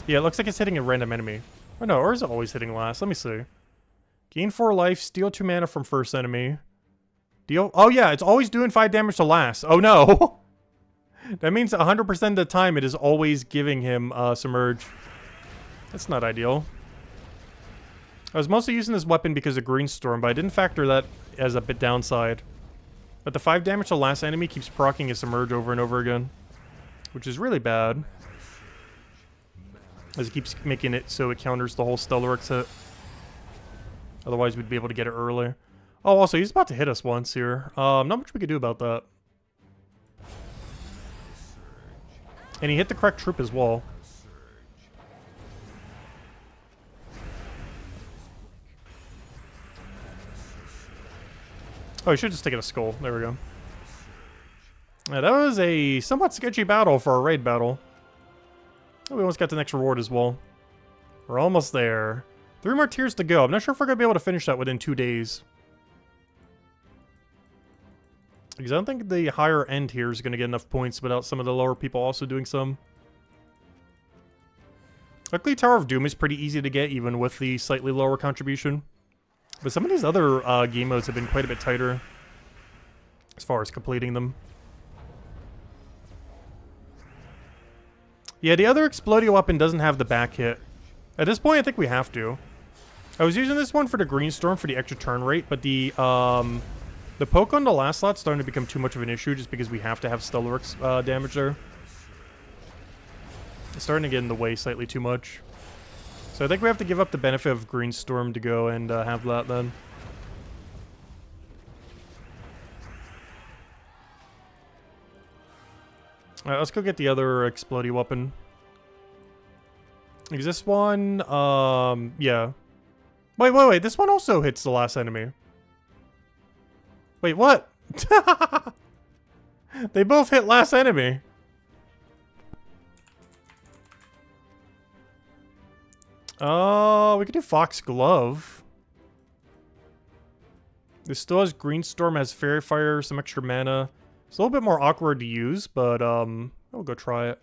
Yeah, it looks like it's hitting a random enemy. Oh no, or is it always hitting last? Let me see. Gain 4 life, steal 2 mana from first enemy. Deal... Oh yeah, it's always doing 5 damage to last. Oh no! That means 100% of the time it is always giving him Submerge. That's not ideal. I was mostly using this weapon because of Greenstorm, but I didn't factor that as a bit downside. But the 5 damage to last enemy keeps proccing his Submerge over and over again. Which is really bad. As it keeps making it so it counters the whole Stellaryx hit. Otherwise we'd be able to get it early. Oh, also, he's about to hit us once here. Not much we could do about that. And he hit the correct troop as well. Oh, he should just taken a skull. There we go. Yeah, that was a somewhat sketchy battle for a raid battle. Oh, we almost got the next reward as well. We're almost there. 3 more tiers to go. I'm not sure if we're going to be able to finish that within 2 days. Because I don't think the higher end here is going to get enough points without some of the lower people also doing some. Luckily, Tower of Doom is pretty easy to get, even with the slightly lower contribution. But some of these other game modes have been quite a bit tighter as far as completing them. Yeah, the other Explodio weapon doesn't have the back hit. At this point, I think we have to. I was using this one for the Greenstorm for the extra turn rate, but the poke on the last slot's starting to become too much of an issue just because we have to have Stellaryx damage there. It's starting to get in the way slightly too much. So I think we have to give up the benefit of Greenstorm to go and have that then. Alright, let's go get the other Explodio weapon. Is this one? Yeah. Wait. This one also hits the last enemy. Wait, what? They both hit last enemy. We could do Fox Glove. This still has Greenstorm, has Fairy Fire, some extra mana. It's a little bit more awkward to use, but we'll go try it.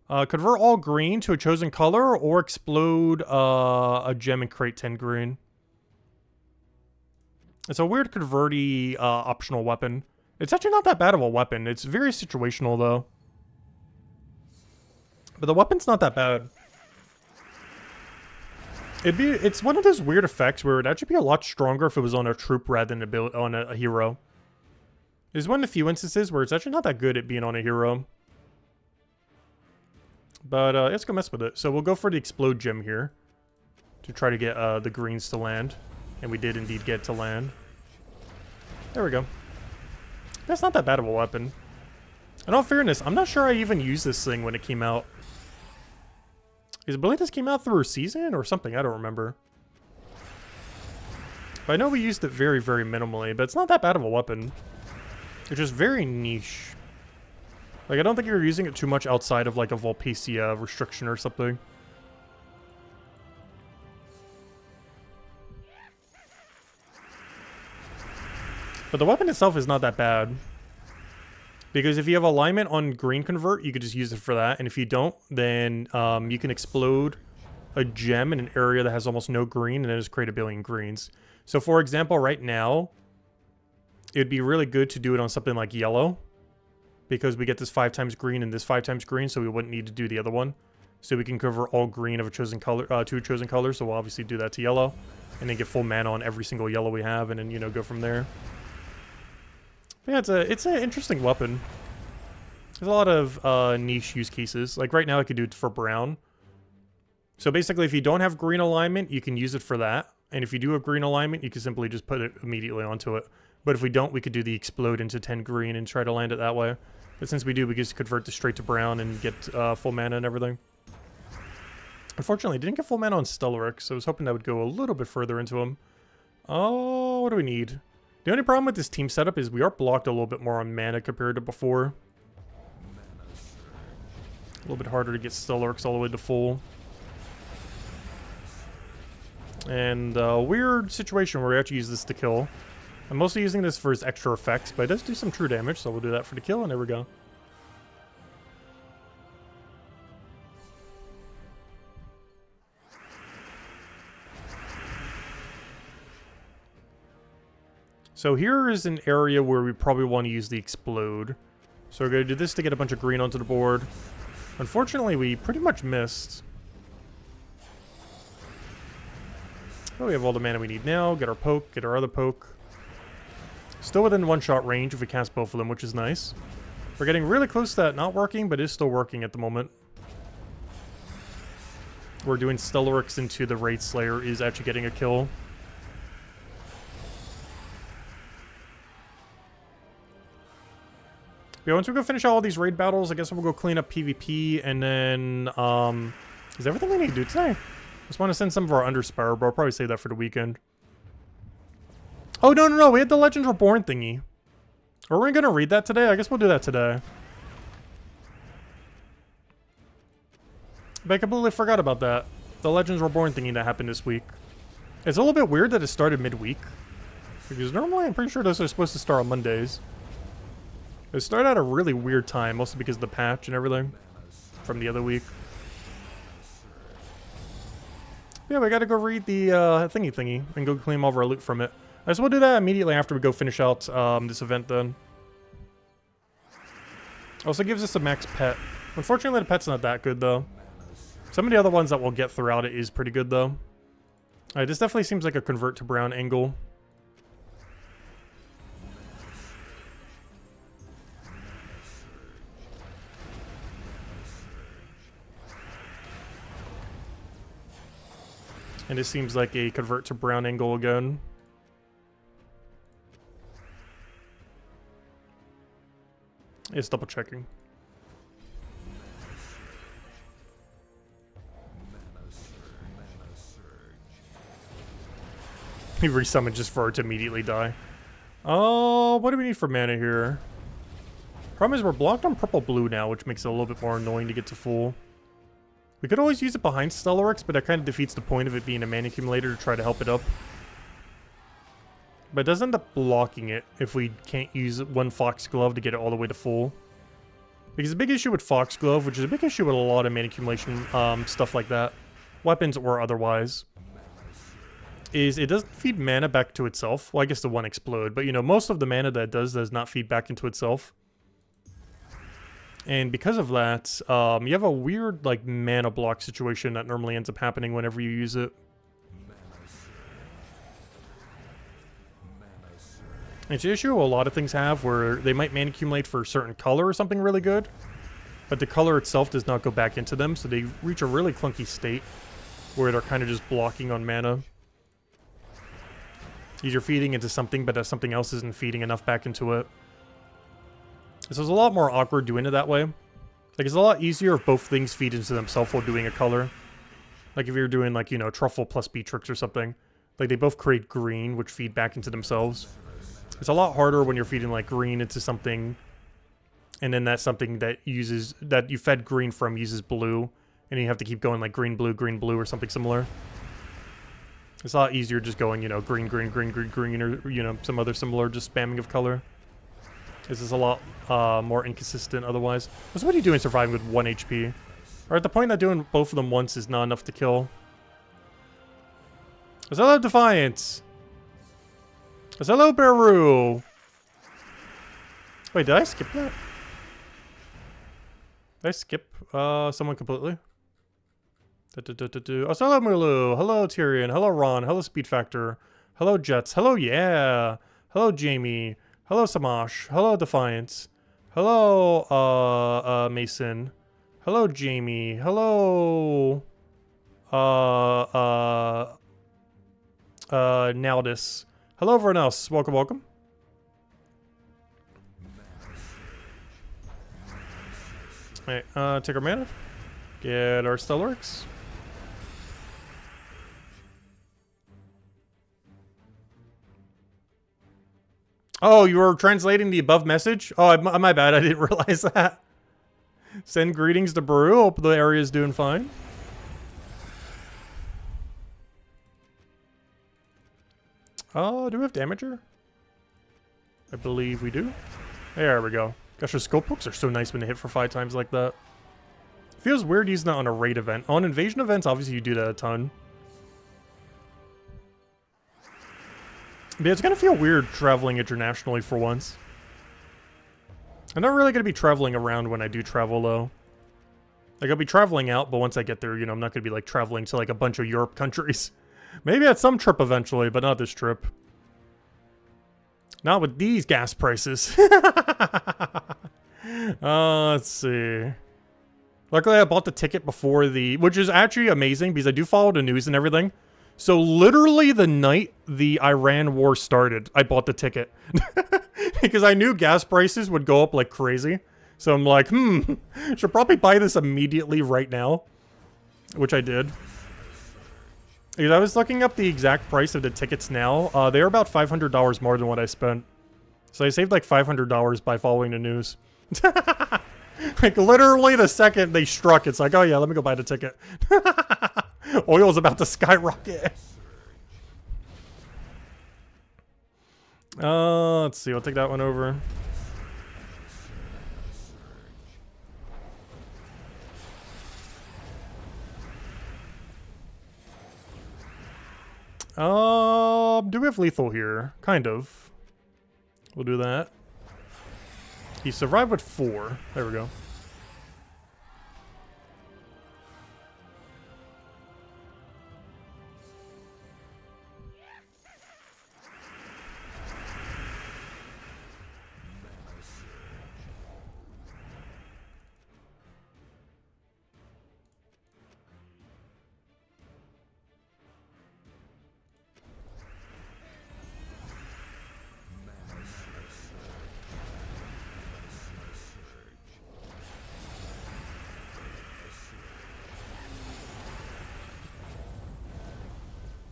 Convert all green to a chosen color, or explode a gem and create 10 green. It's a weird converty optional weapon. It's actually not that bad of a weapon. It's very situational though. But the weapon's not that bad. It's one of those weird effects where it'd actually be a lot stronger if it was on a troop rather than on a hero. There's one of the few instances where it's actually not that good at being on a hero. But let's go mess with it. So we'll go for the explode gem here to try to get the greens to land. And we did indeed get to land. There we go. That's not that bad of a weapon. In all fairness, I'm not sure I even used this thing when it came out. I believe this came out through a season or something, I don't remember. But I know we used it very, very minimally, but it's not that bad of a weapon. It's just very niche. Like, I don't think you're using it too much outside of, like, a Volpecia restriction or something. But the weapon itself is not that bad. Because if you have alignment on green convert, you could just use it for that. And if you don't, then you can explode a gem in an area that has almost no green and then just create a billion greens. So for example, right now, it would be really good to do it on something like yellow. Because we get this 5 times green and this 5 times green, so we wouldn't need to do the other one. So we can convert all green of a chosen color to a chosen color. So we'll obviously do that to yellow. And then get full mana on every single yellow we have and then, you know, go from there. Yeah, it's an interesting weapon. There's a lot of niche use cases. Like right now I could do it for brown. So basically if you don't have green alignment, you can use it for that. And if you do have green alignment, you can simply just put it immediately onto it. But if we don't, we could do the explode into 10 green and try to land it that way. But since we do, we just convert this straight to brown and get full mana and everything. Unfortunately, I didn't get full mana on Stellarex, so I was hoping that would go a little bit further into him. Oh, what do we need? The only problem with this team setup is we are blocked a little bit more on mana compared to before. A little bit harder to get Stellarex all the way to full. And weird situation where we actually use this to kill. I'm mostly using this for its extra effects, but it does do some true damage, so we'll do that for the kill, and there we go. So here is an area where we probably want to use the explode. So we're going to do this to get a bunch of green onto the board. Unfortunately, we pretty much missed. Oh, we have all the mana we need now. Get our poke, get our other poke. Still within one-shot range if we cast both of them, which is nice. We're getting really close to that not working, but it is still working at the moment. We're doing Stellarex into the Wraith Slayer is actually getting a kill. Yeah, once we go finish all these raid battles, I guess we'll go clean up PvP, and then, is everything we need to do today? Just want to send some of our Underspire, but I'll probably save that for the weekend. Oh, no, we had the Legends Reborn thingy. Are we going to read that today? I guess we'll do that today. But I completely forgot about that. The Legends Reborn thingy that happened this week. It's a little bit weird that it started midweek. Because normally I'm pretty sure those are supposed to start on Mondays. It started at a really weird time, mostly because of the patch and everything from the other week. Yeah, we gotta go read the thingy and go claim all of our loot from it. So we'll do that immediately after we go finish out this event then. Also gives us a max pet. Unfortunately, the pet's not that good though. Some of the other ones that we'll get throughout it is pretty good though. Alright, this definitely seems like a convert to brown angle. And it seems like a convert to brown angle again. It's double checking. He resummoned just for it to immediately die. Oh, what do we need for mana here? Problem is we're blocked on purple-blue now, which makes it a little bit more annoying to get to full. We could always use it behind Stellarex, but that kind of defeats the point of it being a mana accumulator to try to help it up. But it does end up blocking it if we can't use one Foxglove to get it all the way to full. Because the big issue with Foxglove, which is a big issue with a lot of mana accumulation stuff like that, weapons or otherwise, is it doesn't feed mana back to itself. Well, I guess the one explode, but you know, most of the mana that it does not feed back into itself. And because of that, you have a weird, like, mana block situation that normally ends up happening whenever you use it. It's an issue a lot of things have where they might mana accumulate for a certain color or something really good, but the color itself does not go back into them, so they reach a really clunky state where they're kind of just blocking on mana. You're feeding into something, but that something else isn't feeding enough back into it. So it's a lot more awkward doing it that way. Like, it's a lot easier if both things feed into themselves while doing a color. Like if you're doing, like, you know, Truffle plus Beatrix or something. Like, they both create green, which feed back into themselves. It's a lot harder when you're feeding, like, green into something, and then that's something that uses, that you fed green from uses blue, and you have to keep going, like, green, blue, or something similar. It's a lot easier just going, you know, green, or, you know, some other similar just spamming of color. This is a lot more inconsistent otherwise. So what are you doing surviving with 1 HP? Or at the point that doing both of them once is not enough to kill. Hello, Defiance! Hello, Beru! Wait, did I skip that? Did I skip someone completely? Oh, hello, Mulu! Hello, Tyrion! Hello, Ron! Hello, Speed Factor! Hello, Jets! Hello, Yeah! Hello, Jamie! Hello, Samash. Hello, Defiance. Hello, Mason. Hello, Jamie. Hello, Naldis. Hello, everyone else. Welcome, welcome. Alright, take our mana. Get our Stellarix. Oh, you were translating the above message? Oh, my bad. I didn't realize that. Send greetings to Baru. Hope the area is doing fine. Oh, do we have Damager? I believe we do. There we go. Gosh, those scope hooks are so nice when they hit for 5 times like that. Feels weird using that on a raid event. On invasion events, obviously you do that a ton. But it's gonna feel weird traveling internationally for once. I'm not really gonna be traveling around when I do travel, though. Like, I'll be traveling out, but once I get there, you know, I'm not gonna be, like, traveling to, like, a bunch of Europe countries. Maybe at some trip eventually, but not this trip. Not with these gas prices. Let's see. Luckily, I bought the ticket before the... Which is actually amazing, because I do follow the news and everything. So literally the night the Iran war started, I bought the ticket. Because I knew gas prices would go up like crazy. So I'm like, should probably buy this immediately right now. Which I did. Because I was looking up the exact price of the tickets now. They're about $500 more than what I spent. So I saved like $500 by following the news. Like literally the second they struck, it's like, oh yeah, let me go buy the ticket. Oil's about to skyrocket. Let's see. I'll take that one over. Do we have lethal here? Kind of. We'll do that. He survived with 4. There we go.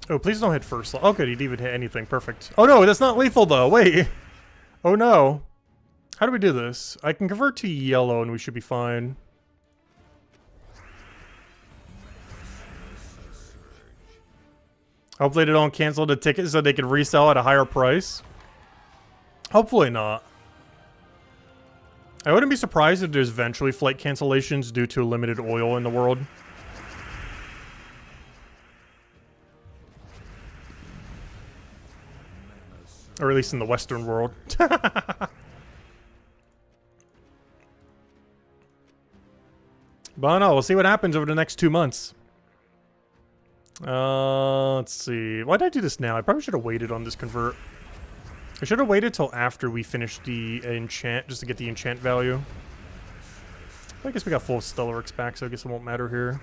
Oh, please don't hit first. Oh, good. He didn't even hit anything. Perfect. Oh, no. That's not lethal, though. Wait. Oh, no. How do we do this? I can convert to yellow, and we should be fine. Hopefully they don't cancel the ticket so they can resell at a higher price. Hopefully not. I wouldn't be surprised if there's eventually flight cancellations due to limited oil in the world. Or at least in the Western world. But no, we'll see what happens over the next 2 months. Let's see. Why did I do this now? I probably should have waited on this convert. I should have waited till after we finished the enchant, just to get the enchant value. I guess we got full Stellarix back, so I guess it won't matter here.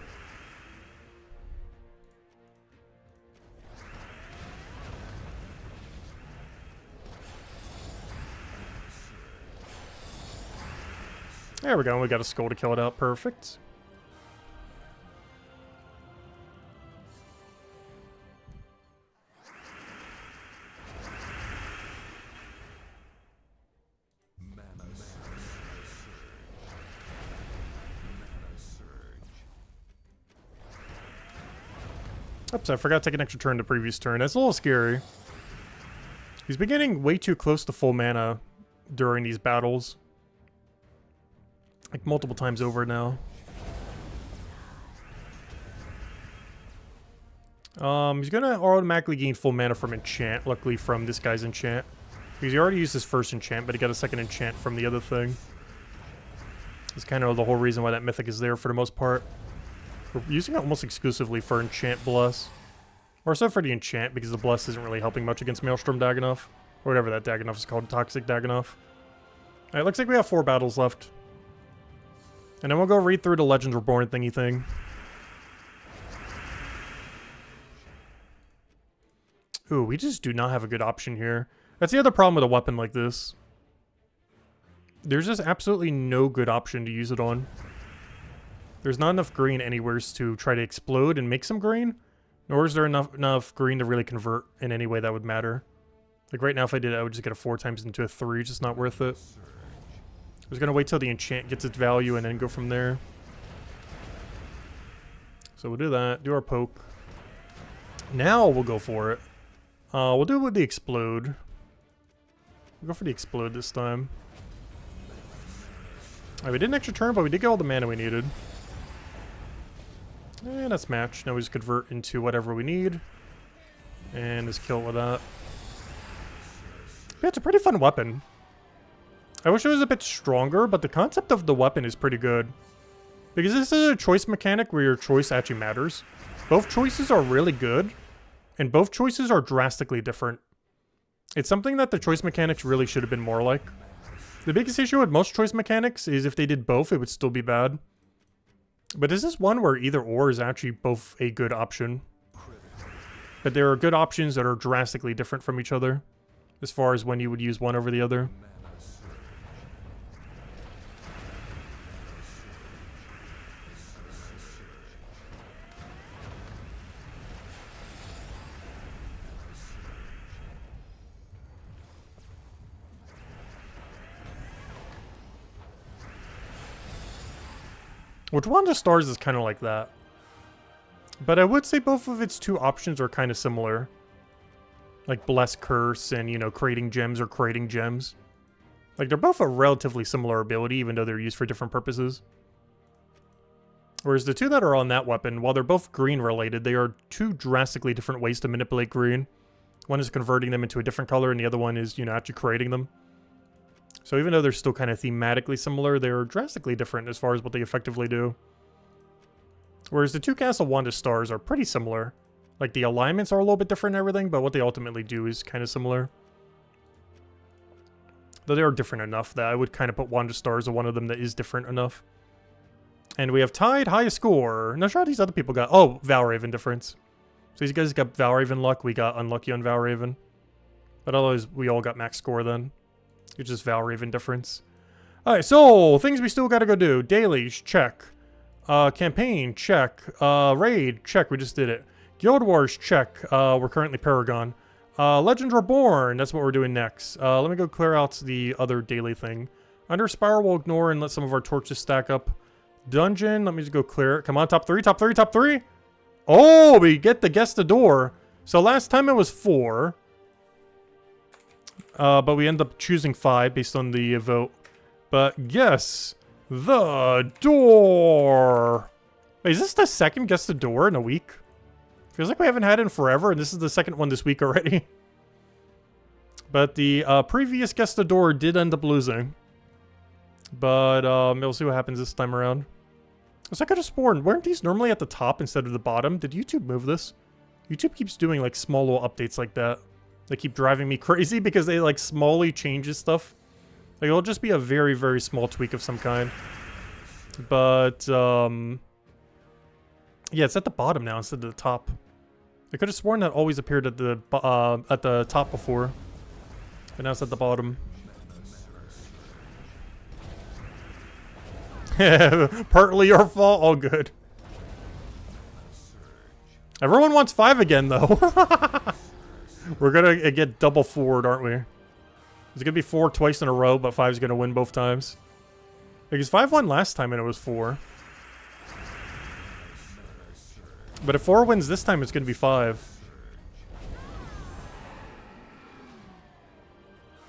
There we go, we got a skull to kill it out. Perfect. Oops, I forgot to take an extra turn the previous turn. That's a little scary. He's been getting way too close to full mana during these battles. Like multiple times over now. He's gonna automatically gain full mana from enchant, luckily from this guy's enchant. Because he already used his first enchant, but he got a second enchant from the other thing. It's kind of the whole reason why that mythic is there for the most part. We're using it almost exclusively for enchant bless. Or so for the enchant, because the bless isn't really helping much against Maelstrom Dagannoth. Or whatever that Dagannoth is called, Toxic Dagannoth. Alright, looks like we have 4 battles left. And then we'll go read through the Legends Reborn thingy thing. Ooh, we just do not have a good option here. That's the other problem with a weapon like this. There's just absolutely no good option to use it on. There's not enough green anywhere to try to explode and make some green. Nor is there enough green to really convert in any way that would matter. Like right now if I did it, I would just get a 4 times into a 3. Just not worth it. I was going to wait till the enchant gets its value and then go from there. So we'll do that. Do our poke. Now we'll go for it. We'll do it with the explode. We'll go for the explode this time. Alright, we did an extra turn, but we did get all the mana we needed. And that's match. Now we just convert into whatever we need. And just kill it with that. Yeah, it's a pretty fun weapon. I wish it was a bit stronger, but the concept of the weapon is pretty good. Because this is a choice mechanic where your choice actually matters. Both choices are really good, and both choices are drastically different. It's something that the choice mechanics really should have been more like. The biggest issue with most choice mechanics is if they did both, it would still be bad. But this is one where either or is actually both a good option. But there are good options that are drastically different from each other, as far as when you would use one over the other. Which Wand of Stars is kind of like that. But I would say both of its 2 options are kind of similar. Like Bless Curse and, you know, creating gems or creating gems. Like, they're both a relatively similar ability, even though they're used for different purposes. Whereas the 2 that are on that weapon, while they're both green related, they are 2 drastically different ways to manipulate green. One is converting them into a different color, and the other one is, you know, actually creating them. So even though they're still kind of thematically similar, they're drastically different as far as what they effectively do. Whereas the 2 Castle Wand of Stars are pretty similar. Like, the alignments are a little bit different and everything, but what they ultimately do is kind of similar. Though they are different enough that I would kind of put Wand of Stars as one of them that is different enough. And we have tied highest score. Not sure how these other people got. Oh, Valraven difference. So these guys got Valraven luck. We got unlucky on Valraven. But otherwise, we all got max score then. It's just Valraven difference. Alright, so things we still gotta go do. Dailies, check. Campaign, check. Raid, check. We just did it. Guild Wars, check. We're currently Paragon. Legends Reborn, that's what we're doing next. Let me go clear out the other daily thing. Under Spiral, we'll ignore and let some of our torches stack up. Dungeon, let me just go clear it. Come on, top 3, top 3, top 3. Oh, we get the guess the door. So last time it was 4. But we end up choosing 5 based on the vote. But guess the door. Wait, is this the second guess the door in a week? Feels like we haven't had it in forever, and this is the second one this week already. But the previous guess the door did end up losing. But we'll see what happens this time around. So I could have sworn, weren't these normally at the top instead of the bottom? Did YouTube move this? YouTube keeps doing like small little updates like that. They keep driving me crazy because they like smallly changes stuff. Like it'll just be a very, very small tweak of some kind. But, yeah, it's at the bottom now instead of the top. I could have sworn that always appeared at the top before. But now it's at the bottom. Partly your fault? All good. Everyone wants 5 again, though. We're gonna get double forward, aren't we? It's gonna be 4 twice in a row, but 5's gonna win both times. Because 5 won last time and it was 4. But if 4 wins this time, it's gonna be 5.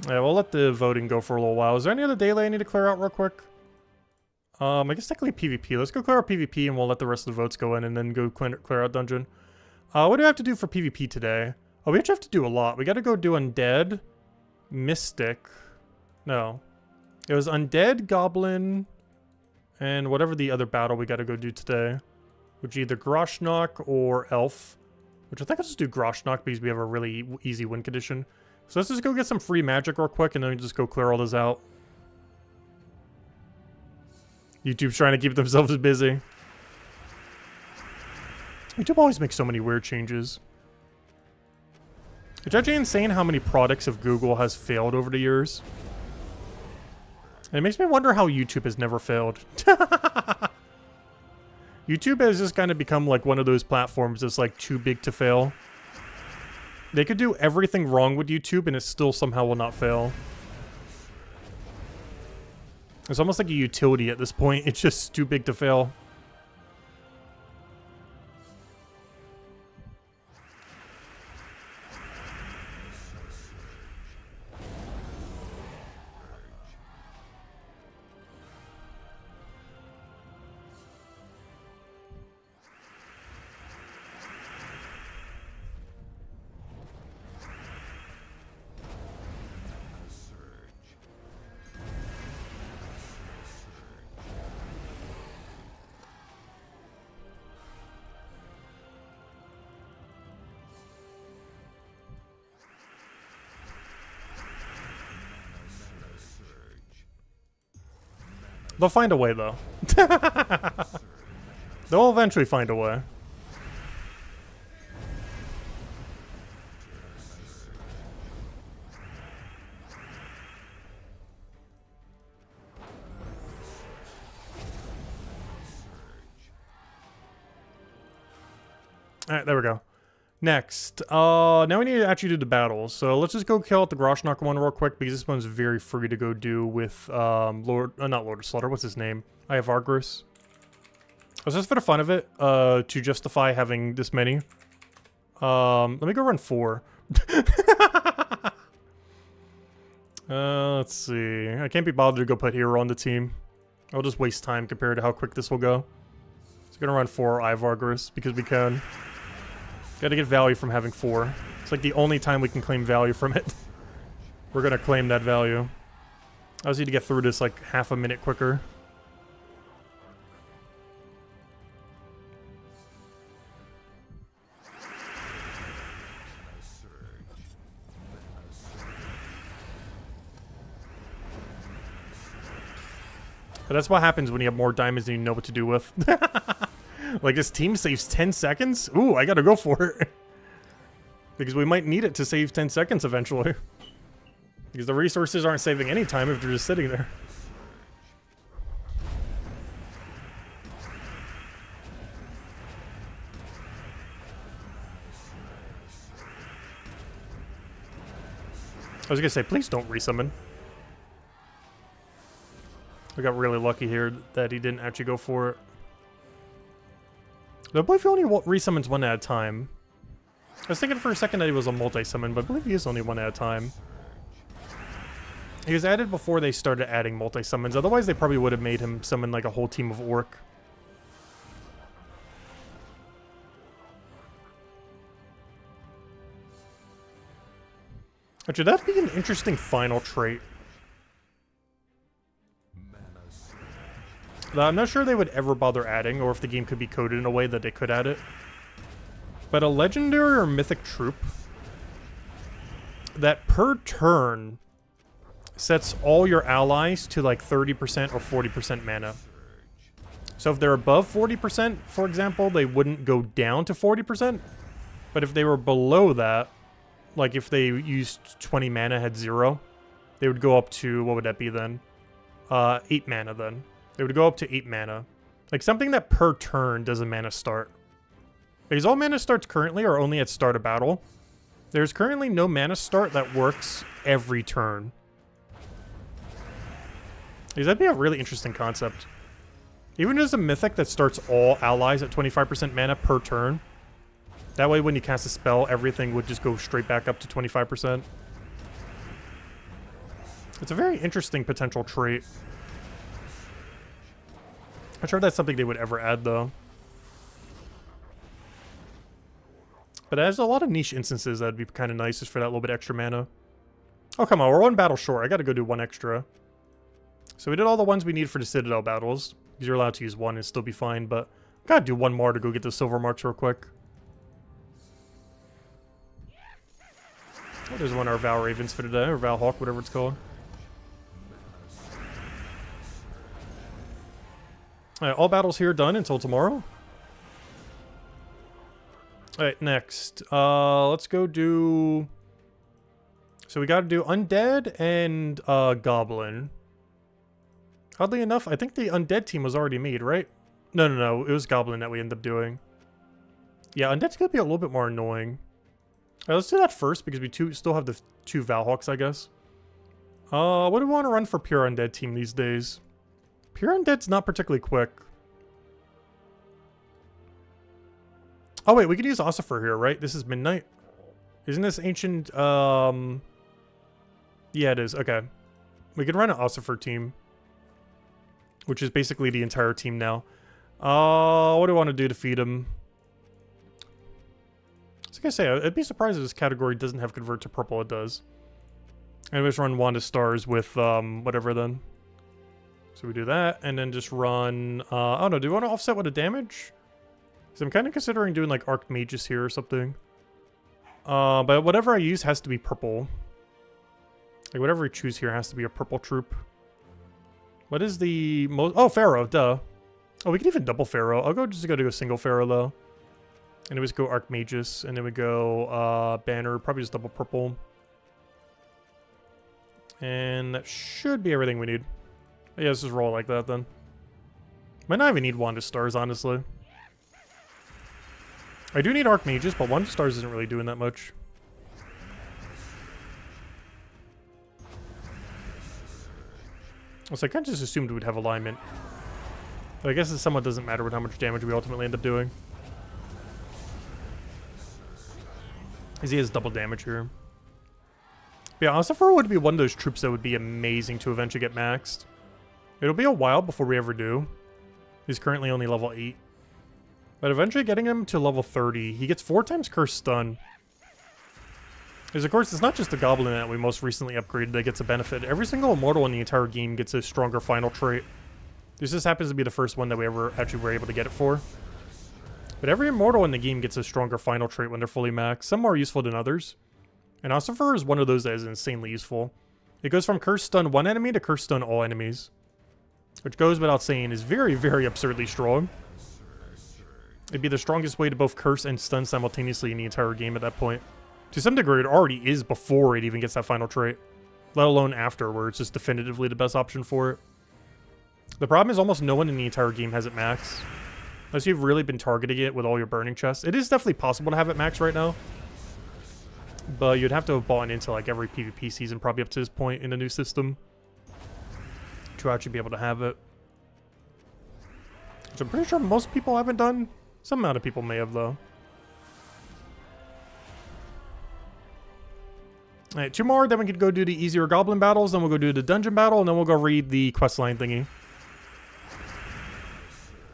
Yeah, we'll let the voting go for a little while. Is there any other daily I need to clear out real quick? I guess technically PvP. Let's go clear out PvP and we'll let the rest of the votes go in and then go clear out dungeon. What do we have to do for PvP today? Oh, we actually have to do a lot. We gotta go do Undead, Mystic. No. It was Undead, Goblin, and whatever the other battle we gotta go do today. Which either Groshnock or Elf. Which I think I'll just do Groshnock because we have a really easy win condition. So let's just go get some free magic real quick and then we just go clear all this out. YouTube's trying to keep themselves busy. YouTube always makes so many weird changes. It's actually insane how many products of Google has failed over the years. And it makes me wonder how YouTube has never failed. YouTube has just kind of become like one of those platforms that's like too big to fail. They could do everything wrong with YouTube and it still somehow will not fail. It's almost like a utility at this point. It's just too big to fail. They'll find a way, though. They'll eventually find a way. Alright, there we go. Next, now we need to actually do the battles. So let's just go kill out the Groshnock one real quick because this one's very free to go do with not Lord of Slaughter. What's his name? I have Argris. Was just for the fun of it, to justify having this many. Let me go run 4. Let's see. I can't be bothered to go put Hero on the team. I'll just waste time compared to how quick this will go. So I'm gonna run 4 I have Argris because we can. Gotta get value from having 4. It's like the only time we can claim value from it. We're gonna claim that value. I just need to get through this like half a minute quicker. But that's what happens when you have more diamonds than you know what to do with. Like, this team saves 10 seconds? Ooh, I gotta go for it. Because we might need it to save 10 seconds eventually. Because the resources aren't saving any time if they're just sitting there. I was gonna say, please don't resummon. I got really lucky here that he didn't actually go for it. I believe he only resummons one at a time. I was thinking for a second that he was a multi-summon, but I believe he is only one at a time. He was added before they started adding multi-summons, otherwise they probably would have made him summon like a whole team of orc. Actually, that'd be an interesting final trait. that I'm not sure they would ever bother adding, or if the game could be coded in a way that they could add it. But a legendary or mythic troop that per turn sets all your allies to like 30% or 40% mana. So if they're above 40%, for example, they wouldn't go down to 40%. But if they were below that, like if they used 20 mana, had 0, they would go up to, what would that be then? 8 mana then. They would go up to 8 mana. Like something that per turn does a mana start. Because all mana starts currently are only at start of battle. There's currently no mana start that works every turn. Because that'd be a really interesting concept. Even as a mythic that starts all allies at 25% mana per turn. That way when you cast a spell, everything would just go straight back up to 25%. It's a very interesting potential trait. I'm not sure if that's something they would ever add, though. But there's a lot of niche instances that'd be kind of nice just for that little bit extra mana. Oh, come on. We're one battle short. I gotta go do one extra. So we did all the ones we need for the Citadel battles. Because you're allowed to use one and still be fine, but I gotta do one more to go get the silver marks real quick. Oh, there's one of our Val Ravens for today, or Val Hawk, whatever it's called. Alright, all battles here done until tomorrow. Alright, next. Let's go do... So we gotta do Undead and Goblin. Oddly enough, I think the Undead team was already made, right? No. It was Goblin that we ended up doing. Yeah, Undead's gonna be a little bit more annoying. Alright, let's do that first, because we still have the 2 Valhawks, I guess. What do we want to run for Pure Undead team these days? Pure Undead's not particularly quick. Oh wait, we could use Ossifer here, right? This is Midnight. Isn't this ancient, Yeah, it is. Okay. We can run an Ossifer team. Which is basically the entire team now. What do I want to do to feed him? Like I say, I'd be surprised if this category doesn't have convert to purple. It does. And we just run Wand of Stars with whatever then. So we do that, and then just run... I don't know, do we want to offset with a damage? Because I'm kind of considering doing like Archmagus here or something. But whatever I use has to be purple. Like whatever we choose here has to be a purple troop. What is the most... Oh, Pharaoh, duh. Oh, we can even double Pharaoh. I'll go just go to a single Pharaoh, though. And then we just go Archmagus, and then we go Banner, probably just double purple. And that should be everything we need. Yeah, let's just roll like that, then. Might not even need Wand of Stars, honestly. I do need Archmagus, but Wand of Stars isn't really doing that much. So I kind of just assumed we'd have alignment. But I guess it somewhat doesn't matter with how much damage we ultimately end up doing. Because he has double damage here. But yeah, Ossifer would be one of those troops that would be amazing to eventually get maxed. It'll be a while before we ever do. He's currently only level 8. But eventually getting him to level 30, he gets 4 times Curse Stun. Because of course, it's not just the Goblin that we most recently upgraded that gets a benefit. Every single Immortal in the entire game gets a stronger final trait. This just happens to be the first one that we ever actually were able to get it for. But every Immortal in the game gets a stronger final trait when they're fully maxed. Some more useful than others. And Ossifer is one of those that is insanely useful. It goes from Curse Stun one enemy to Curse Stun all enemies. Which goes without saying is very, very absurdly strong. It'd be the strongest way to both curse and stun simultaneously in the entire game at that point. To some degree, it already is before it even gets that final trait. Let alone after, where it's just definitively the best option for it. The problem is almost no one in the entire game has it max. Unless you've really been targeting it with all your burning chests. It is definitely possible to have it max right now. But you'd have to have bought into like every PvP season probably up to this point in the new system. To actually be able to have it. Which I'm pretty sure most people haven't done. Some amount of people may have, though. Alright, 2 more, then we could go do the easier Goblin battles, then we'll go do the dungeon battle, and then we'll go read the questline thingy.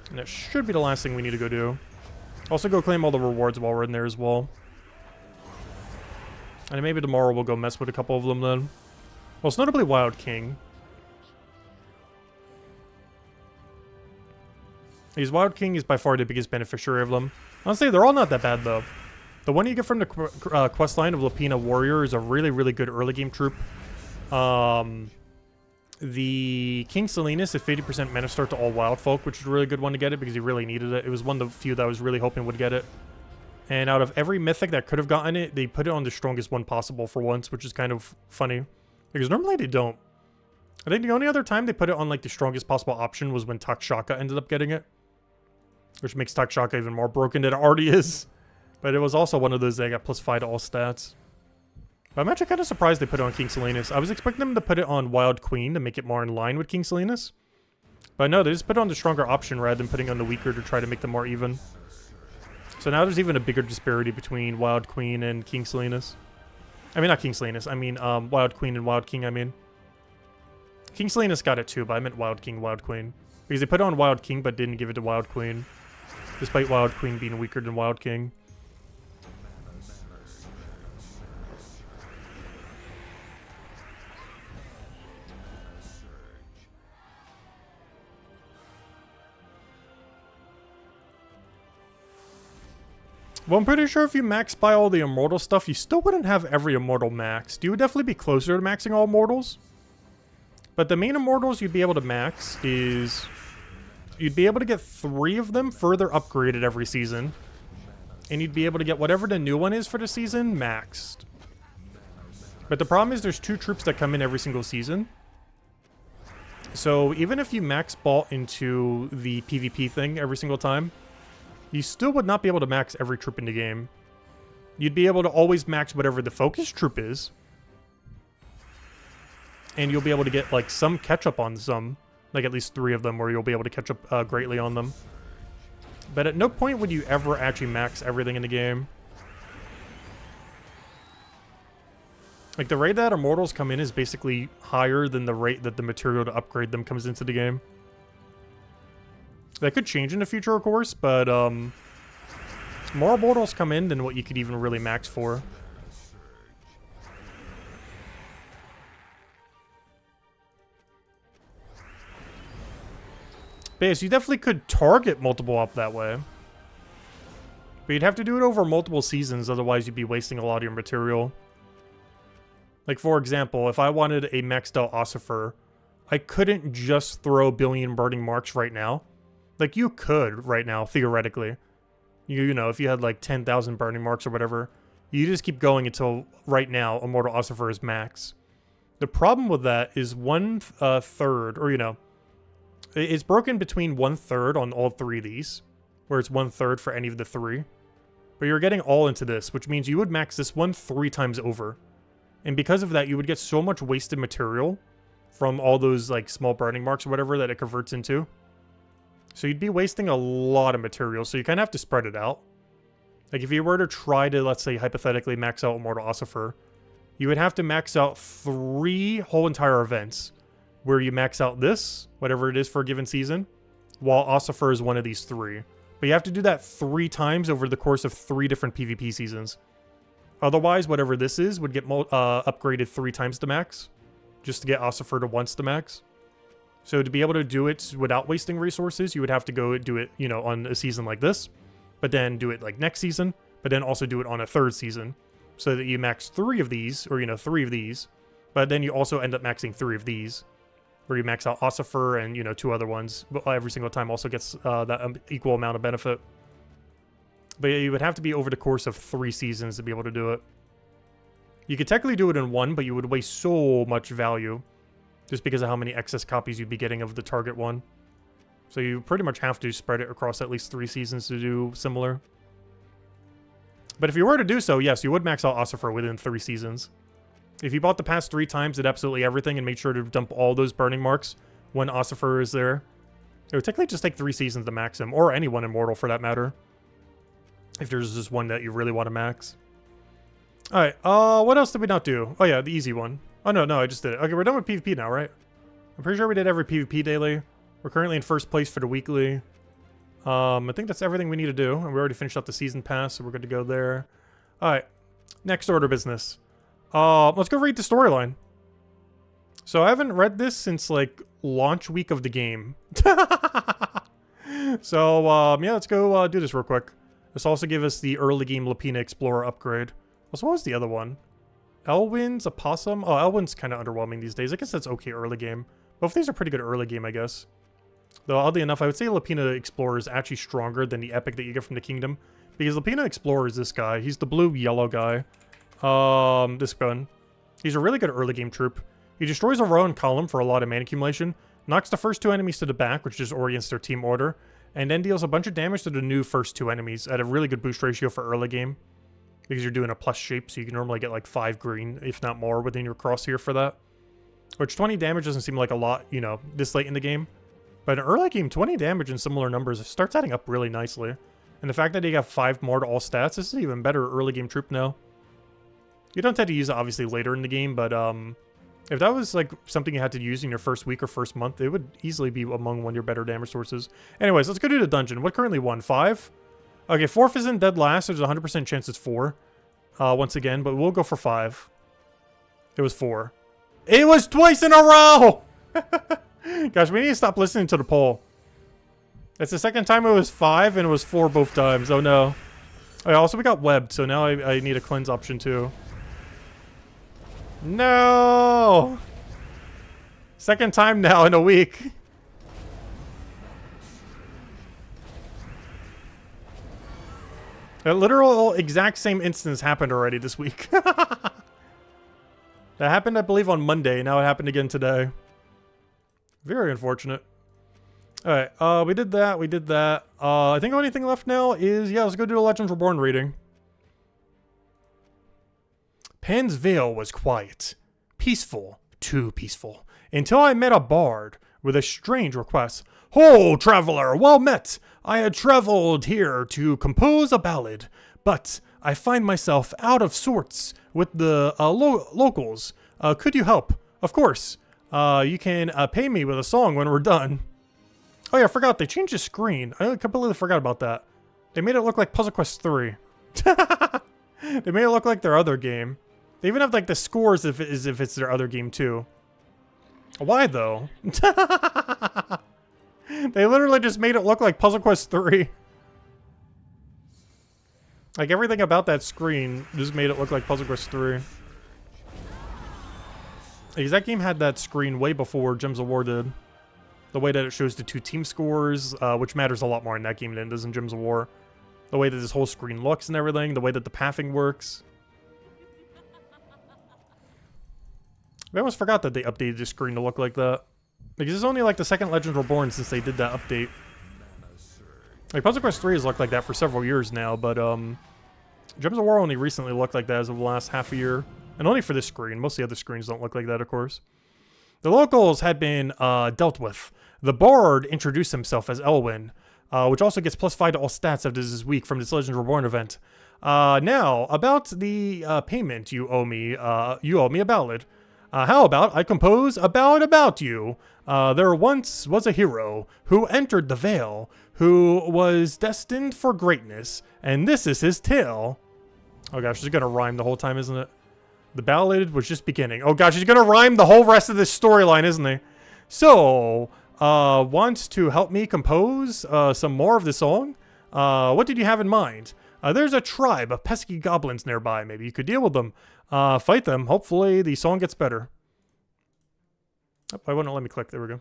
And that should be the last thing we need to go do. Also go claim all the rewards while we're in there as well. And maybe tomorrow we'll go mess with a couple of them then. Most notably Wild King. His Wild King is by far the biggest beneficiary of them. Honestly, they're all not that bad, though. The one you get from the quest line of Lapina Warrior is a really, really good early game troop. The King Salinas is 50% mana start to all wild folk, which is a really good one to get it because he really needed it. It was one of the few that I was really hoping would get it. And out of every mythic that could have gotten it, they put it on the strongest one possible for once, which is kind of funny. Because normally they don't. I think the only other time they put it on like the strongest possible option was when Takshaka ended up getting it. Which makes Takshaka even more broken than it already is. But it was also one of those that got +5 to all stats. But I'm actually kind of surprised they put it on King Salinas. I was expecting them to put it on Wild Queen to make it more in line with King Salinas. But no, they just put it on the stronger option rather than putting on the weaker to try to make them more even. So now there's even a bigger disparity between Wild Queen and King Salinas. I mean, not King Salinas. I mean, Wild Queen and Wild King, I mean. King Salinas got it too, but I meant Wild King, Wild Queen. Because they put it on Wild King, but didn't give it to Wild Queen. Despite Wild Queen being weaker than Wild King. Well, I'm pretty sure if you max by all the immortal stuff, you still wouldn't have every immortal maxed. You would definitely be closer to maxing all immortals. But the main immortals you'd be able to max is... You'd be able to get 3 of them further upgraded every season. And you'd be able to get whatever the new one is for the season maxed. But the problem is there's 2 troops that come in every single season. So even if you max ball into the PvP thing every single time, you still would not be able to max every troop in the game. You'd be able to always max whatever the focus troop is. And you'll be able to get, like, some catch-up on some. Like, at least 3 of them where you'll be able to catch up greatly on them. But at no point would you ever actually max everything in the game. Like, the rate that Immortals come in is basically higher than the rate that the material to upgrade them comes into the game. That could change in the future, of course, but more Immortals come in than what you could even really max for. But yes, you definitely could target multiple up that way. But you'd have to do it over multiple seasons, otherwise you'd be wasting a lot of your material. Like, for example, if I wanted a maxed out Ossifer, I couldn't just throw a billion burning marks right now. Like, you could right now, theoretically. You know, if you had like 10,000 burning marks or whatever, you just keep going until right now Immortal Ossifer is max. The problem with that is 1/3, or you know, it's broken between 1/3 on all 3 of these, where it's 1/3 for any of the 3. But you're getting all into this, which means you would max this one 3 times over. And because of that, you would get so much wasted material from all those like small burning marks or whatever that it converts into. So you'd be wasting a lot of material, so you kind of have to spread it out. Like if you were to try to, let's say, hypothetically max out Immortal Ossifer, you would have to max out 3 whole entire events, where you max out this, whatever it is for a given season, while Ossifer is one of these 3. But you have to do that 3 times over the course of 3 different PvP seasons. Otherwise, whatever this is would get upgraded 3 times to max, just to get Ossifer to once to max. So to be able to do it without wasting resources, you would have to go do it, you know, on a season like this, but then do it like next season, but then also do it on a 3rd season, so that you max 3 of these, or, you know, 3 of these, but then you also end up maxing 3 of these, where you max out Ossifer and, you know, 2 other ones, but every single time also gets that equal amount of benefit. But yeah, you would have to be over the course of 3 seasons to be able to do it. You could technically do it in 1, but you would waste so much value, just because of how many excess copies you'd be getting of the target one. So you pretty much have to spread it across at least 3 seasons to do similar. But if you were to do so, yes, you would max out Ossifer within 3 seasons. If you bought the past 3 times, did absolutely everything, and made sure to dump all those burning marks when Ossifer is there, it would technically just take 3 seasons to max him, or anyone Immortal for that matter. If there's just one that you really want to max. Alright, what else did we not do? Oh yeah, the easy one. Oh no, I just did it. Okay, we're done with PvP now, right? I'm pretty sure we did every PvP daily. We're currently in 1st place for the weekly. I think that's everything we need to do. And we already finished up the season pass, so we're good to go there. Alright, next order of business. Let's go read the storyline. So I haven't read this since, like, launch week of the game. So, yeah, let's go do this real quick. This also gave us the early game Lapina Explorer upgrade. Also, what was the other one? Elwyn's a possum? Oh, Elwyn's kind of underwhelming these days. I guess that's okay early game. Both these are pretty good early game, I guess. Though, oddly enough, I would say Lapina Explorer is actually stronger than the epic that you get from the kingdom. Because Lapina Explorer is this guy. He's the blue-yellow guy. This gun. He's a really good early game troop. He destroys a row and column for a lot of mana accumulation, knocks the first 2 enemies to the back, which just orients their team order, and then deals a bunch of damage to the new first 2 enemies at a really good boost ratio for early game. Because you're doing a plus shape, so you can normally get like 5 green, if not more, within your crosshair for that. Which 20 damage doesn't seem like a lot, you know, this late in the game. But in early game, 20 damage in similar numbers starts adding up really nicely. And the fact that you got 5 more to all stats, this is an even better early game troop now. You don't have to use it obviously later in the game, but if that was like something you had to use in your first week or first month, it would easily be among one of your better damage sources. Anyways, let's go do the dungeon. What currently won? 5? Okay, 4th isn't dead last. There's a 100% chance it's 4. Once again, but we'll go for 5. It was 4. It was twice in a row! Gosh, we need to stop listening to the poll. It's the second time it was 5 and it was 4 both times. Oh no. Okay, also we got webbed, so now I need a cleanse option too. No! Second time now in a week. A literal exact same instance happened already this week. That happened, I believe, on Monday. Now it happened again today. Very unfortunate. Alright, we did that, we did that. I think the only thing left now is, yeah, let's go do a Legends Reborn reading. Pan's Vale was quiet. Peaceful. Too peaceful. Until I met a bard with a strange request. Ho, traveler, well met! I had traveled here to compose a ballad, but I find myself out of sorts with the locals. Could you help? Of course. You can pay me with a song when we're done. Oh yeah, I forgot. They changed the screen. I completely forgot about that. They made it look like Puzzle Quest 3. They made it look like their other game. They even have like the scores as if it's their other game too. Why though? They literally just made it look like Puzzle Quest 3. Like everything about that screen just made it look like Puzzle Quest 3. Because that game had that screen way before Gems of War did. The way that it shows the 2 team scores, which matters a lot more in that game than it does in Gems of War. The way that this whole screen looks and everything, the way that the pathing works. I almost forgot that they updated the screen to look like that. Because it's only like the second Legends Reborn since they did that update. Like Puzzle Quest 3 has looked like that for several years now, but Gems of War only recently looked like that as of the last half a year. And only for this screen. Most of the other screens don't look like that, of course. The locals had been dealt with. The Bard introduced himself as Elwyn, which also gets +5 to all stats after this week from this Legends Reborn event. Now, about the payment you owe me a ballad. How about I compose a ballad about you? There once was a hero who entered the Vale, who was destined for greatness, and this is his tale. Oh gosh, it's gonna rhyme the whole time, isn't it? The ballad was just beginning. Oh gosh, he's gonna rhyme the whole rest of this storyline, isn't he? So, wants to help me compose some more of the song? What did you have in mind? There's a tribe of pesky goblins nearby. Maybe you could deal with them. Fight them. Hopefully the song gets better. Oh, why wouldn't it let me click? There we go.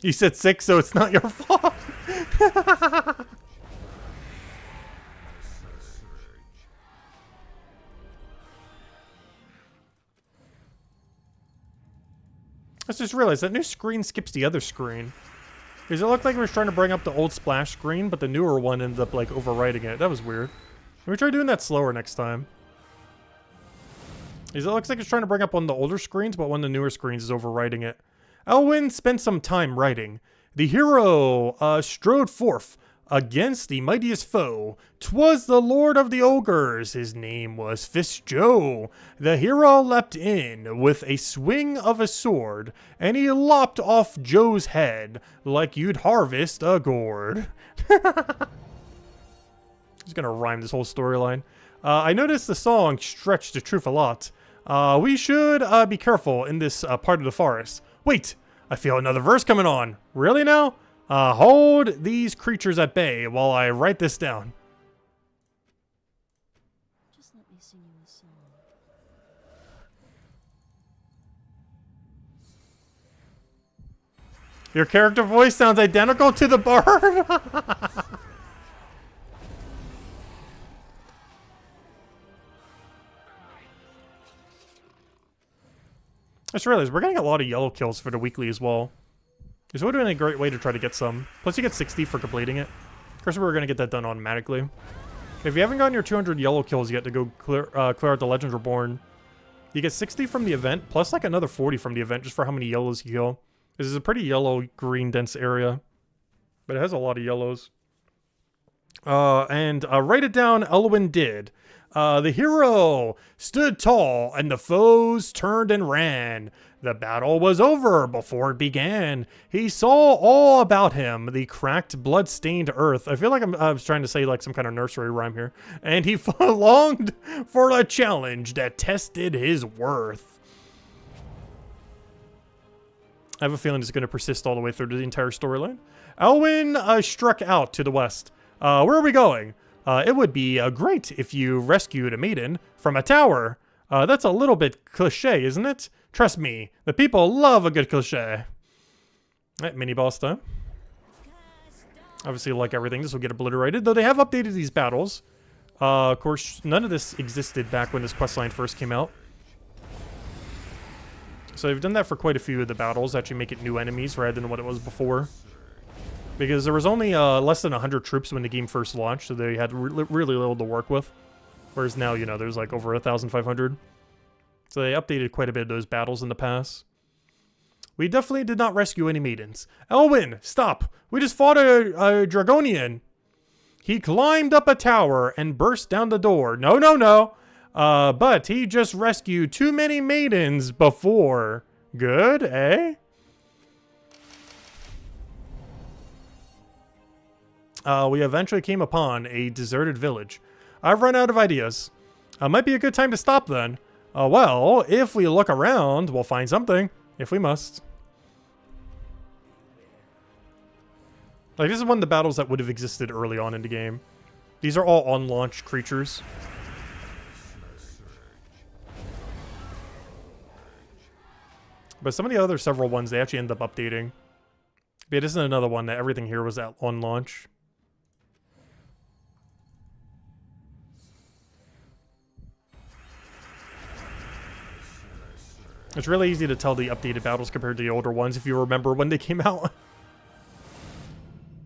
You said 6, so it's not your fault. I just realized that new screen skips the other screen. Because it looked like it was trying to bring up the old splash screen, but the newer one ended up like overwriting it. That was weird. Let me try doing that slower next time. Because it looks like it's trying to bring up one of the older screens, but one of the newer screens is overwriting it. Elwyn spent some time writing. The hero strode forth against the mightiest foe. 'Twas the Lord of the Ogres. His name was Fist Joe. The hero leapt in with a swing of a sword, and he lopped off Joe's head like you'd harvest a gourd. He's gonna rhyme this whole storyline. I noticed the song stretched the truth a lot. We should be careful in this part of the forest. Wait, I feel another verse coming on. Really now? Hold these creatures at bay while I write this down. Just let me sing you a song. Your character voice sounds identical to the bard. I just realized we're getting a lot of yellow kills for the weekly as well. This would have been a great way to try to get some. Plus you get 60 for completing it. Of course we're going to get that done automatically. If you haven't gotten your 200 yellow kills yet to go clear out the Legends Reborn, you get 60 from the event, plus like another 40 from the event just for how many yellows you kill. This is a pretty yellow-green dense area. But it has a lot of yellows. Write it down, Elwyn did. The hero stood tall, and the foes turned and ran. The battle was over before it began. He saw all about him, the cracked, blood-stained earth. I feel like I was trying to say like some kind of nursery rhyme here. And he longed for a challenge that tested his worth. I have a feeling it's going to persist all the way through the entire storyline. Elwyn struck out to the west. Where are we going? It would be great if you rescued a maiden from a tower. That's a little bit cliche, isn't it? Trust me, the people love a good cliche. Alright, mini boss time. Obviously, like everything, this will get obliterated, though they have updated these battles. Of course, none of this existed back when this questline first came out. So they've done that for quite a few of the battles, actually make it new enemies rather than what it was before. Because there was only less than 100 troops when the game first launched, so they had really little to work with. Whereas now, you know, there's like over 1,500. So they updated quite a bit of those battles in the past. We definitely did not rescue any maidens. Elwyn, stop! We just fought a Dragonian. He climbed up a tower and burst down the door. No, no, no. But he just rescued too many maidens before. Good, eh? We eventually came upon a deserted village. I've run out of ideas. Might be a good time to stop then. Well, if we look around, we'll find something. If we must. Like, this is one of the battles that would have existed early on in the game. These are all on-launch creatures. But some of the other several ones, they actually end up updating. But this is another one that everything here was on launch. It's really easy to tell the updated battles compared to the older ones if you remember when they came out.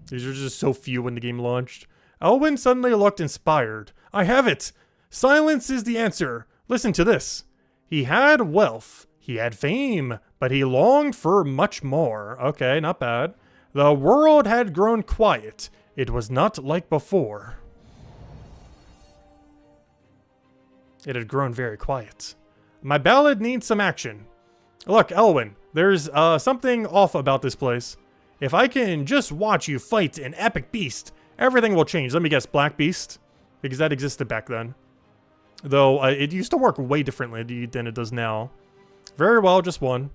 These are just so few when the game launched. Elwyn suddenly looked inspired. I have it! Silence is the answer. Listen to this. He had wealth. He had fame. But he longed for much more. Okay, not bad. The world had grown quiet. It was not like before. It had grown very quiet. My ballad needs some action. Look, Elwyn, there's something off about this place. If I can just watch you fight an epic beast, everything will change. Let me guess, Black Beast? Because that existed back then. Though, it used to work way differently than it does now. Very well, just one.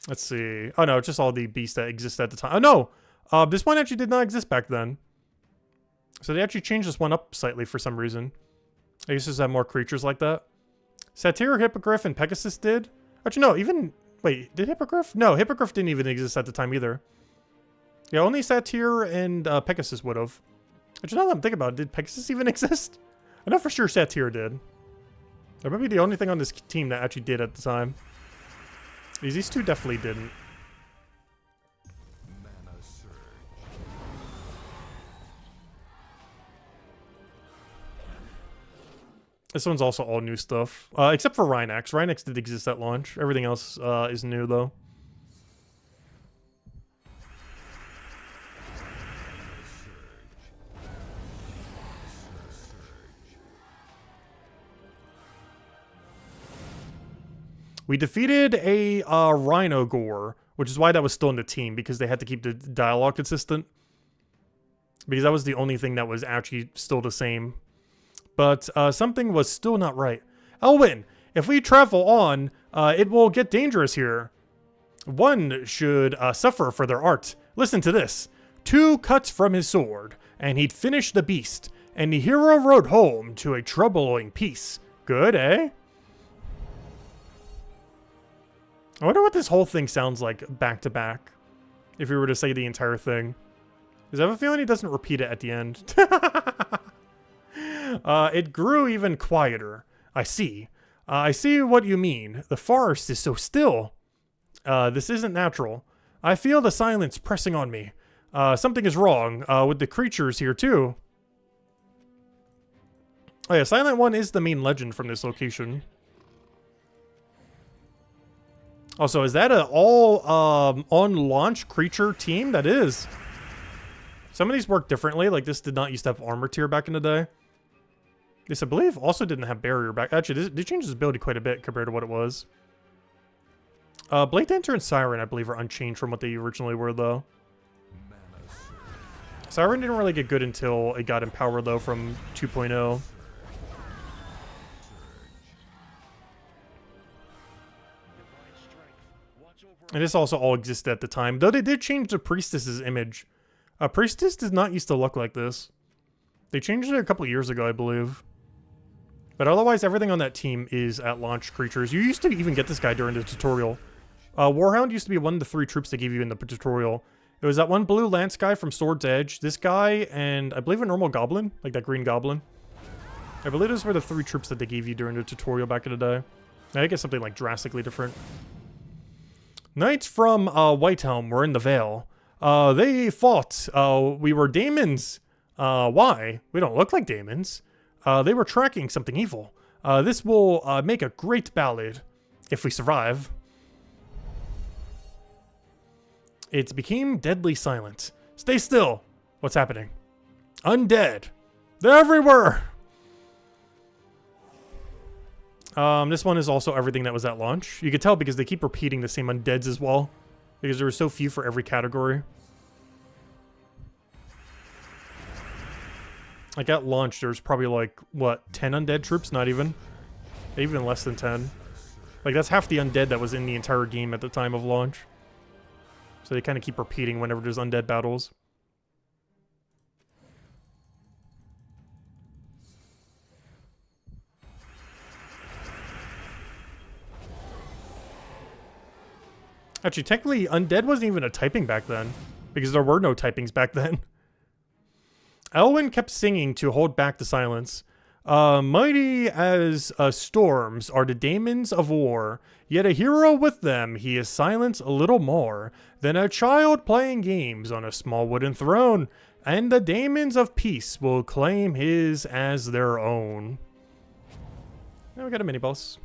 Let's see. Oh no, it's just all the beasts that existed at the time. Oh no! This one actually did not exist back then. So they actually changed this one up slightly for some reason. I guess just have more creatures like that. Satyr, Hippogriff, and Pegasus did? Actually, no, even... Wait, did Hippogriff? No, Hippogriff didn't even exist at the time either. Yeah, only Satyr and Pegasus would have. Actually, now that I'm thinking about it, did Pegasus even exist? I know for sure Satyr did. That might be the only thing on this team that actually did at the time. These two definitely didn't. This one's also all new stuff. Except for Rhinax. Rhinax did exist at launch. Everything else is new, though. We defeated a Rhino Gore, which is why that was still in the team, because they had to keep the dialogue consistent. Because that was the only thing that was actually still the same. But something was still not right. Elwyn, if we travel on, it will get dangerous here. One should suffer for their art. Listen to this. 2 cuts from his sword, and he'd finish the beast, and the hero rode home to a troubling peace. Good, eh? I wonder what this whole thing sounds like back to back, if we were to say the entire thing. Because I have a feeling he doesn't repeat it at the end. It grew even quieter. I see. I see what you mean. The forest is so still. This isn't natural. I feel the silence pressing on me. Something is wrong with the creatures here too. Oh yeah, Silent One is the main legend from this location. Also, is that an all on launch creature team? That is. Some of these work differently. Like this did not used to have armor tier back in the day. This, I believe, also didn't have barrier back. Actually, they changed his ability quite a bit compared to what it was. Blade Dancer and Siren, I believe, are unchanged from what they originally were, though. Siren didn't really get good until it got empowered, though, from 2.0. And this also all existed at the time, though they did change the Priestess's image. Priestess does not used to look like this. They changed it a couple years ago, I believe. But otherwise, everything on that team is at launch creatures. You used to even get this guy during the tutorial. Warhound used to be one of the 3 troops they gave you in the tutorial. It was that one blue lance guy from Sword's Edge, this guy, and I believe a normal goblin, like that green goblin. I believe those were the 3 troops that they gave you during the tutorial back in the day. I think it's something like drastically different. Knights from Whitehelm were in the Vale. They fought. We were daemons. Why? We don't look like daemons. They were tracking something evil. This will make a great ballad if we survive. It became deadly silent. Stay still. What's happening? Undead. They're everywhere. This one is also everything that was at launch. You could tell because they keep repeating the same undeads as well. Because there were so few for every category. Like at launch, there's probably like, what, 10 undead troops? Not even. Even less than 10. Like that's half the undead that was in the entire game at the time of launch. So they kind of keep repeating whenever there's undead battles. Actually, technically, undead wasn't even a typing back then. Because there were no typings back then. Elwyn kept singing to hold back the silence. Mighty as storms are the daemons of war, yet a hero with them he is silent a little more than a child playing games on a small wooden throne, and the daemons of peace will claim his as their own. Now we got a mini-boss.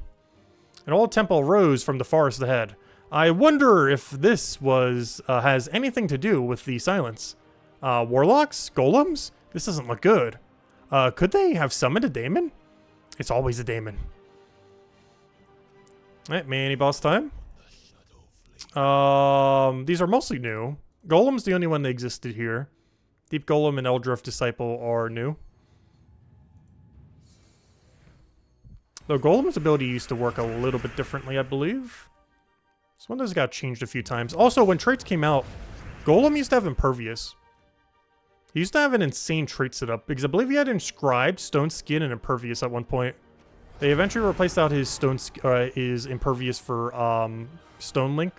An old temple rose from the forest ahead. I wonder if this was has anything to do with the silence. Warlocks? Golems? This doesn't look good. Could they have summoned a daemon? It's always a daemon. Alright, mini-boss time. These are mostly new. Golem's the only one that existed here. Deep Golem and Eldritch Disciple are new. Though Golem's ability used to work a little bit differently, I believe. This one has got changed a few times. Also, when traits came out, Golem used to have Impervious. He used to have an insane trait set up, because I believe he had Inscribed, Stone Skin, and Impervious at one point. They eventually replaced out his his Impervious for Stone Link.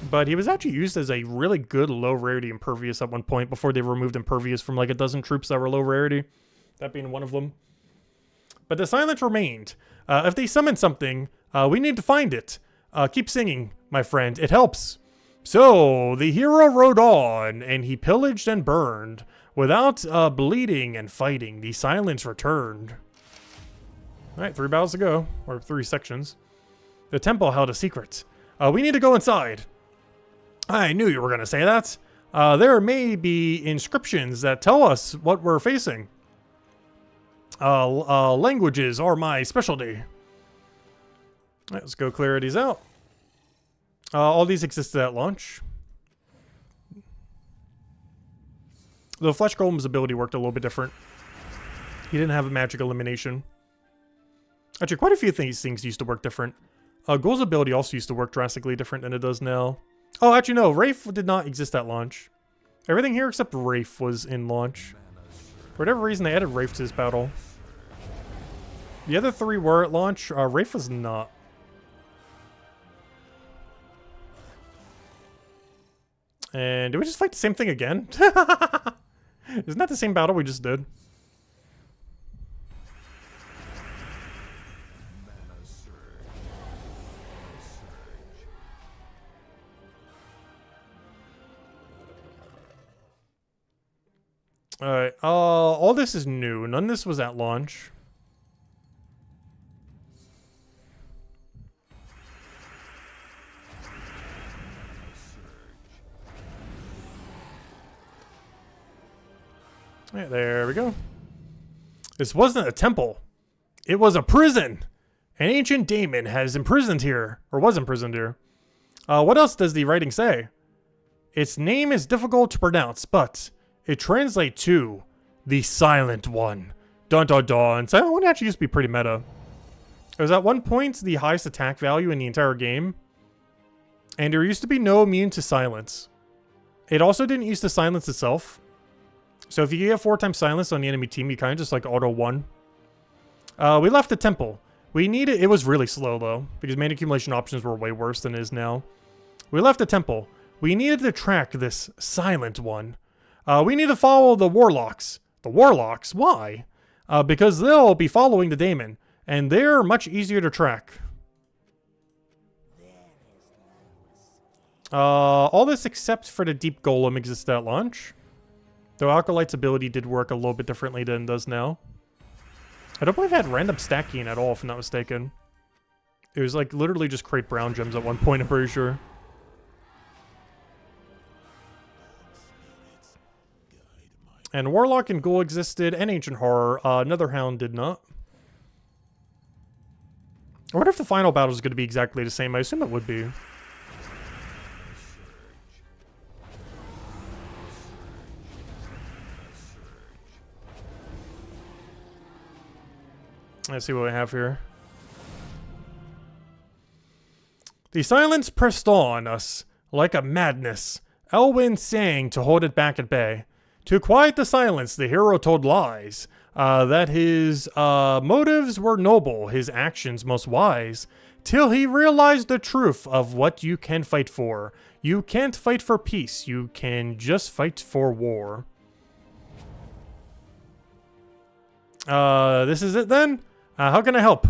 But he was actually used as a really good low rarity Impervious at one point, before they removed Impervious from like a dozen troops that were low rarity. That being one of them. But the silence remained. If they summon something, we need to find it. Keep singing, my friend. It helps. So, the hero rode on, and he pillaged and burned. Without bleeding and fighting, the silence returned. Alright, 3 battles to go. Or 3 sections. The temple held a secret. We need to go inside. I knew you were going to say that. There may be inscriptions that tell us what we're facing. Languages are my specialty. Alright, let's go clear these out. All these existed at launch. The Flesh Golem's ability worked a little bit different. He didn't have a magic elimination. Actually, quite a few things used to work different. Ghoul's ability also used to work drastically different than it does now. Oh, actually, no. Rafe did not exist at launch. Everything here except Rafe was in launch. For whatever reason, they added Rafe to this battle. The other three were at launch. Rafe was not. And did we just fight the same thing again? Isn't that the same battle we just did? Alright, all this is new. None of this was at launch. Alright, there we go. This wasn't a temple. It was a prison. An ancient daemon has imprisoned here, or was imprisoned here. What else does the writing say? Its name is difficult to pronounce, but it translates to the Silent One. Dun dun dun. Silent One actually used to be pretty meta. It was at one point the highest attack value in the entire game. And there used to be no immune to silence. It also didn't use to silence itself. So if you get 4 times silence on the enemy team, you kind of just like auto 1. We left the temple. We needed, it was really slow though, because mana accumulation options were way worse than it is now. We left the temple. We needed to track this Silent One. We need to follow the Warlocks. The Warlocks? Why? Because they'll be following the Daemon, and they're much easier to track. All this except for the Deep Golem exists at launch. Though Acolyte's ability did work a little bit differently than it does now. I don't believe it had random stacking at all, if I'm not mistaken. It was like literally just create brown gems at one point, I'm pretty sure. And Warlock and Ghoul existed, and Ancient Horror. Another Hound did not. I wonder if the final battle is going to be exactly the same. I assume it would be. Let's see what we have here. The silence pressed on us like a madness. Elwyn sang to hold it back at bay. To quiet the silence, the hero told lies, that his motives were noble, his actions most wise, till he realized the truth of what you can fight for. You can't fight for peace, you can just fight for war. This is it then? How can I help?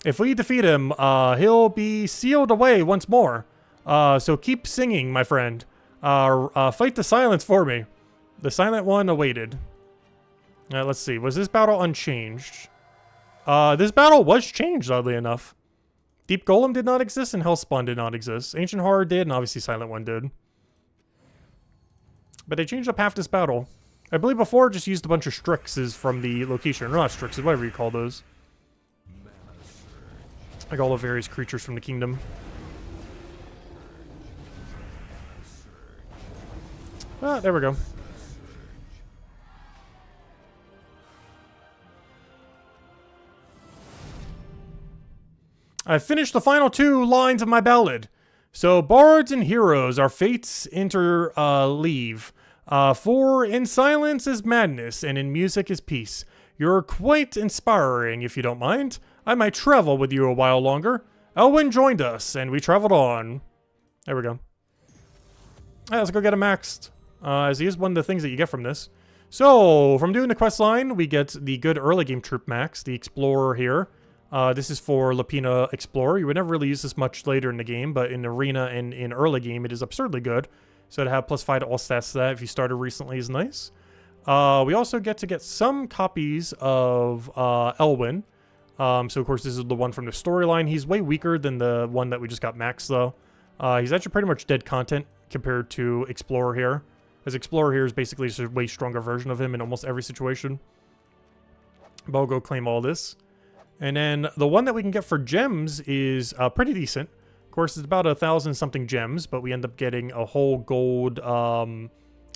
If we defeat him, he'll be sealed away once more. So keep singing, my friend. Fight the silence for me. The Silent One awaited. Let's see. Was this battle unchanged? This battle was changed, oddly enough. Deep Golem did not exist and Hellspawn did not exist. Ancient Horror did and obviously Silent One did. But they changed up half this battle. I believe before it just used a bunch of Strixes from the location. Or not Strixes, whatever you call those. Like all the various creatures from the kingdom. Ah, there we go. I finished the final 2 lines of my ballad. So bards and heroes, our fates interleave. For in silence is madness, and in music is peace. You're quite inspiring, if you don't mind. I might travel with you a while longer. Elwyn joined us, and we traveled on. There we go. Alright, let's go get him maxed. As he is one of the things that you get from this. So, from doing the quest line, we get the good early game troop max, the Explorer here. This is for Lapina Explorer. You would never really use this much later in the game, but in Arena and in early game, it is absurdly good. So to have +5 to all stats to that if you started recently is nice. We also get to get some copies of Elwyn. So of course this is the one from the storyline. He's way weaker than the one that we just got maxed though. He's actually pretty much dead content compared to Explorer here. As Explorer here is basically just a way stronger version of him in almost every situation. But I'll go claim all this. And then the one that we can get for gems is pretty decent. Of course, it's about 1,000 something gems, but we end up getting a whole gold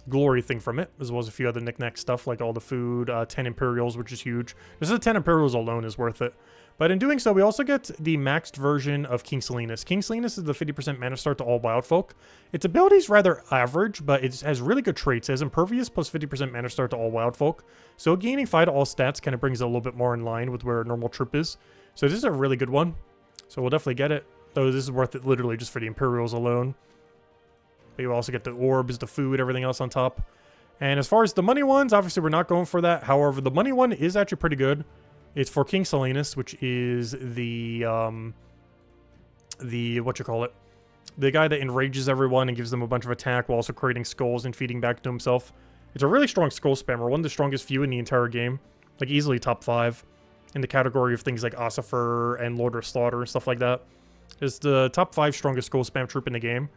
glory thing from it, as well as a few other knickknack stuff like all the food, 10 Imperials, which is huge. Just the 10 Imperials alone is worth it. But in doing so, we also get the maxed version of King Salinas. King Salinas is the 50% mana start to all wild folk. Its ability is rather average, but it has really good traits. It has Impervious plus 50% mana start to all wild folk. So gaining 5 to all stats kind of brings it a little bit more in line with where a normal troop is. So this is a really good one. So we'll definitely get it. Though this is worth it literally just for the Imperials alone. But you also get the orbs, the food, everything else on top. And as far as the money ones, obviously we're not going for that. However, the money one is actually pretty good. It's for King Salinas, which is the the guy that enrages everyone and gives them a bunch of attack while also creating skulls and feeding back to himself. It's a really strong skull spammer, one of the strongest few in the entire game. Like easily top 5 in the category of things like Ossifer and Lord of Slaughter and stuff like that. It's the top 5 strongest skull spam troop in the game.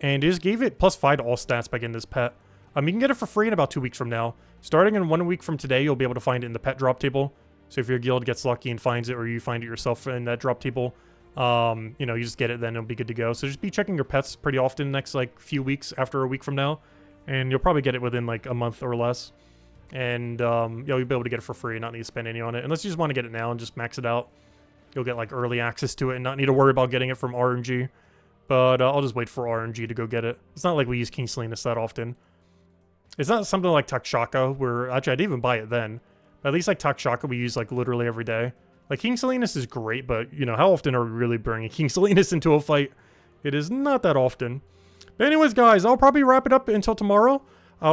And it just gave it plus 5 to all stats by getting this pet. You can get it for free in about 2 weeks from now. Starting in 1 week from today, you'll be able to find it in the pet drop table. So if your guild gets lucky and finds it, or you find it yourself in that drop table, you know, you just get it, then it'll be good to go. So just be checking your pets pretty often next, like, few weeks after a week from now. And you'll probably get it within, like, a month or less. And, you'll be able to get it for free and not need to spend any on it. Unless you just want to get it now and just max it out. You'll get, like, early access to it and not need to worry about getting it from RNG. But I'll just wait for RNG to go get it. It's not like we use King Salinas that often. It's not something like Takshaka, where... Actually, I didn't even buy it then. But at least, like, Takshaka we use, like, literally every day. Like, King Salinas is great, but, you know, how often are we really bringing King Salinas into a fight? It is not that often. But anyways, guys, I'll probably wrap it up until tomorrow.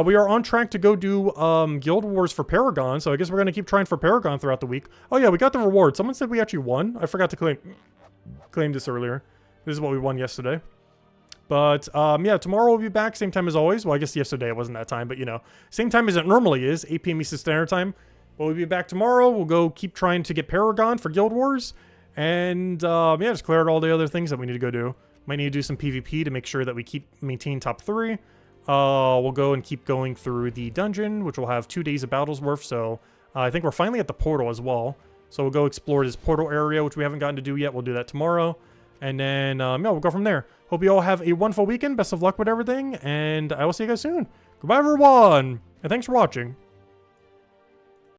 We are on track to go do Guild Wars for Paragon, so I guess we're going to keep trying for Paragon throughout the week. Oh, yeah, we got the reward. Someone said we actually won. I forgot to claim this earlier. This is what we won yesterday. But, yeah, tomorrow we'll be back, same time as always. Well, I guess yesterday it wasn't that time, but, you know, same time as it normally is, 8 p.m. Eastern Standard Time. But we'll be back tomorrow. We'll go keep trying to get Paragon for Guild Wars. And, yeah, just clear out all the other things that we need to go do. Might need to do some PvP to make sure that we maintain top 3. We'll go and keep going through the dungeon, which will have 2 days of battles worth. So, I think we're finally at the portal as well. So we'll go explore this portal area, which we haven't gotten to do yet. We'll do that tomorrow. And then, yeah, we'll go from there. Hope you all have a wonderful weekend. Best of luck with everything. And I will see you guys soon. Goodbye, everyone. And thanks for watching.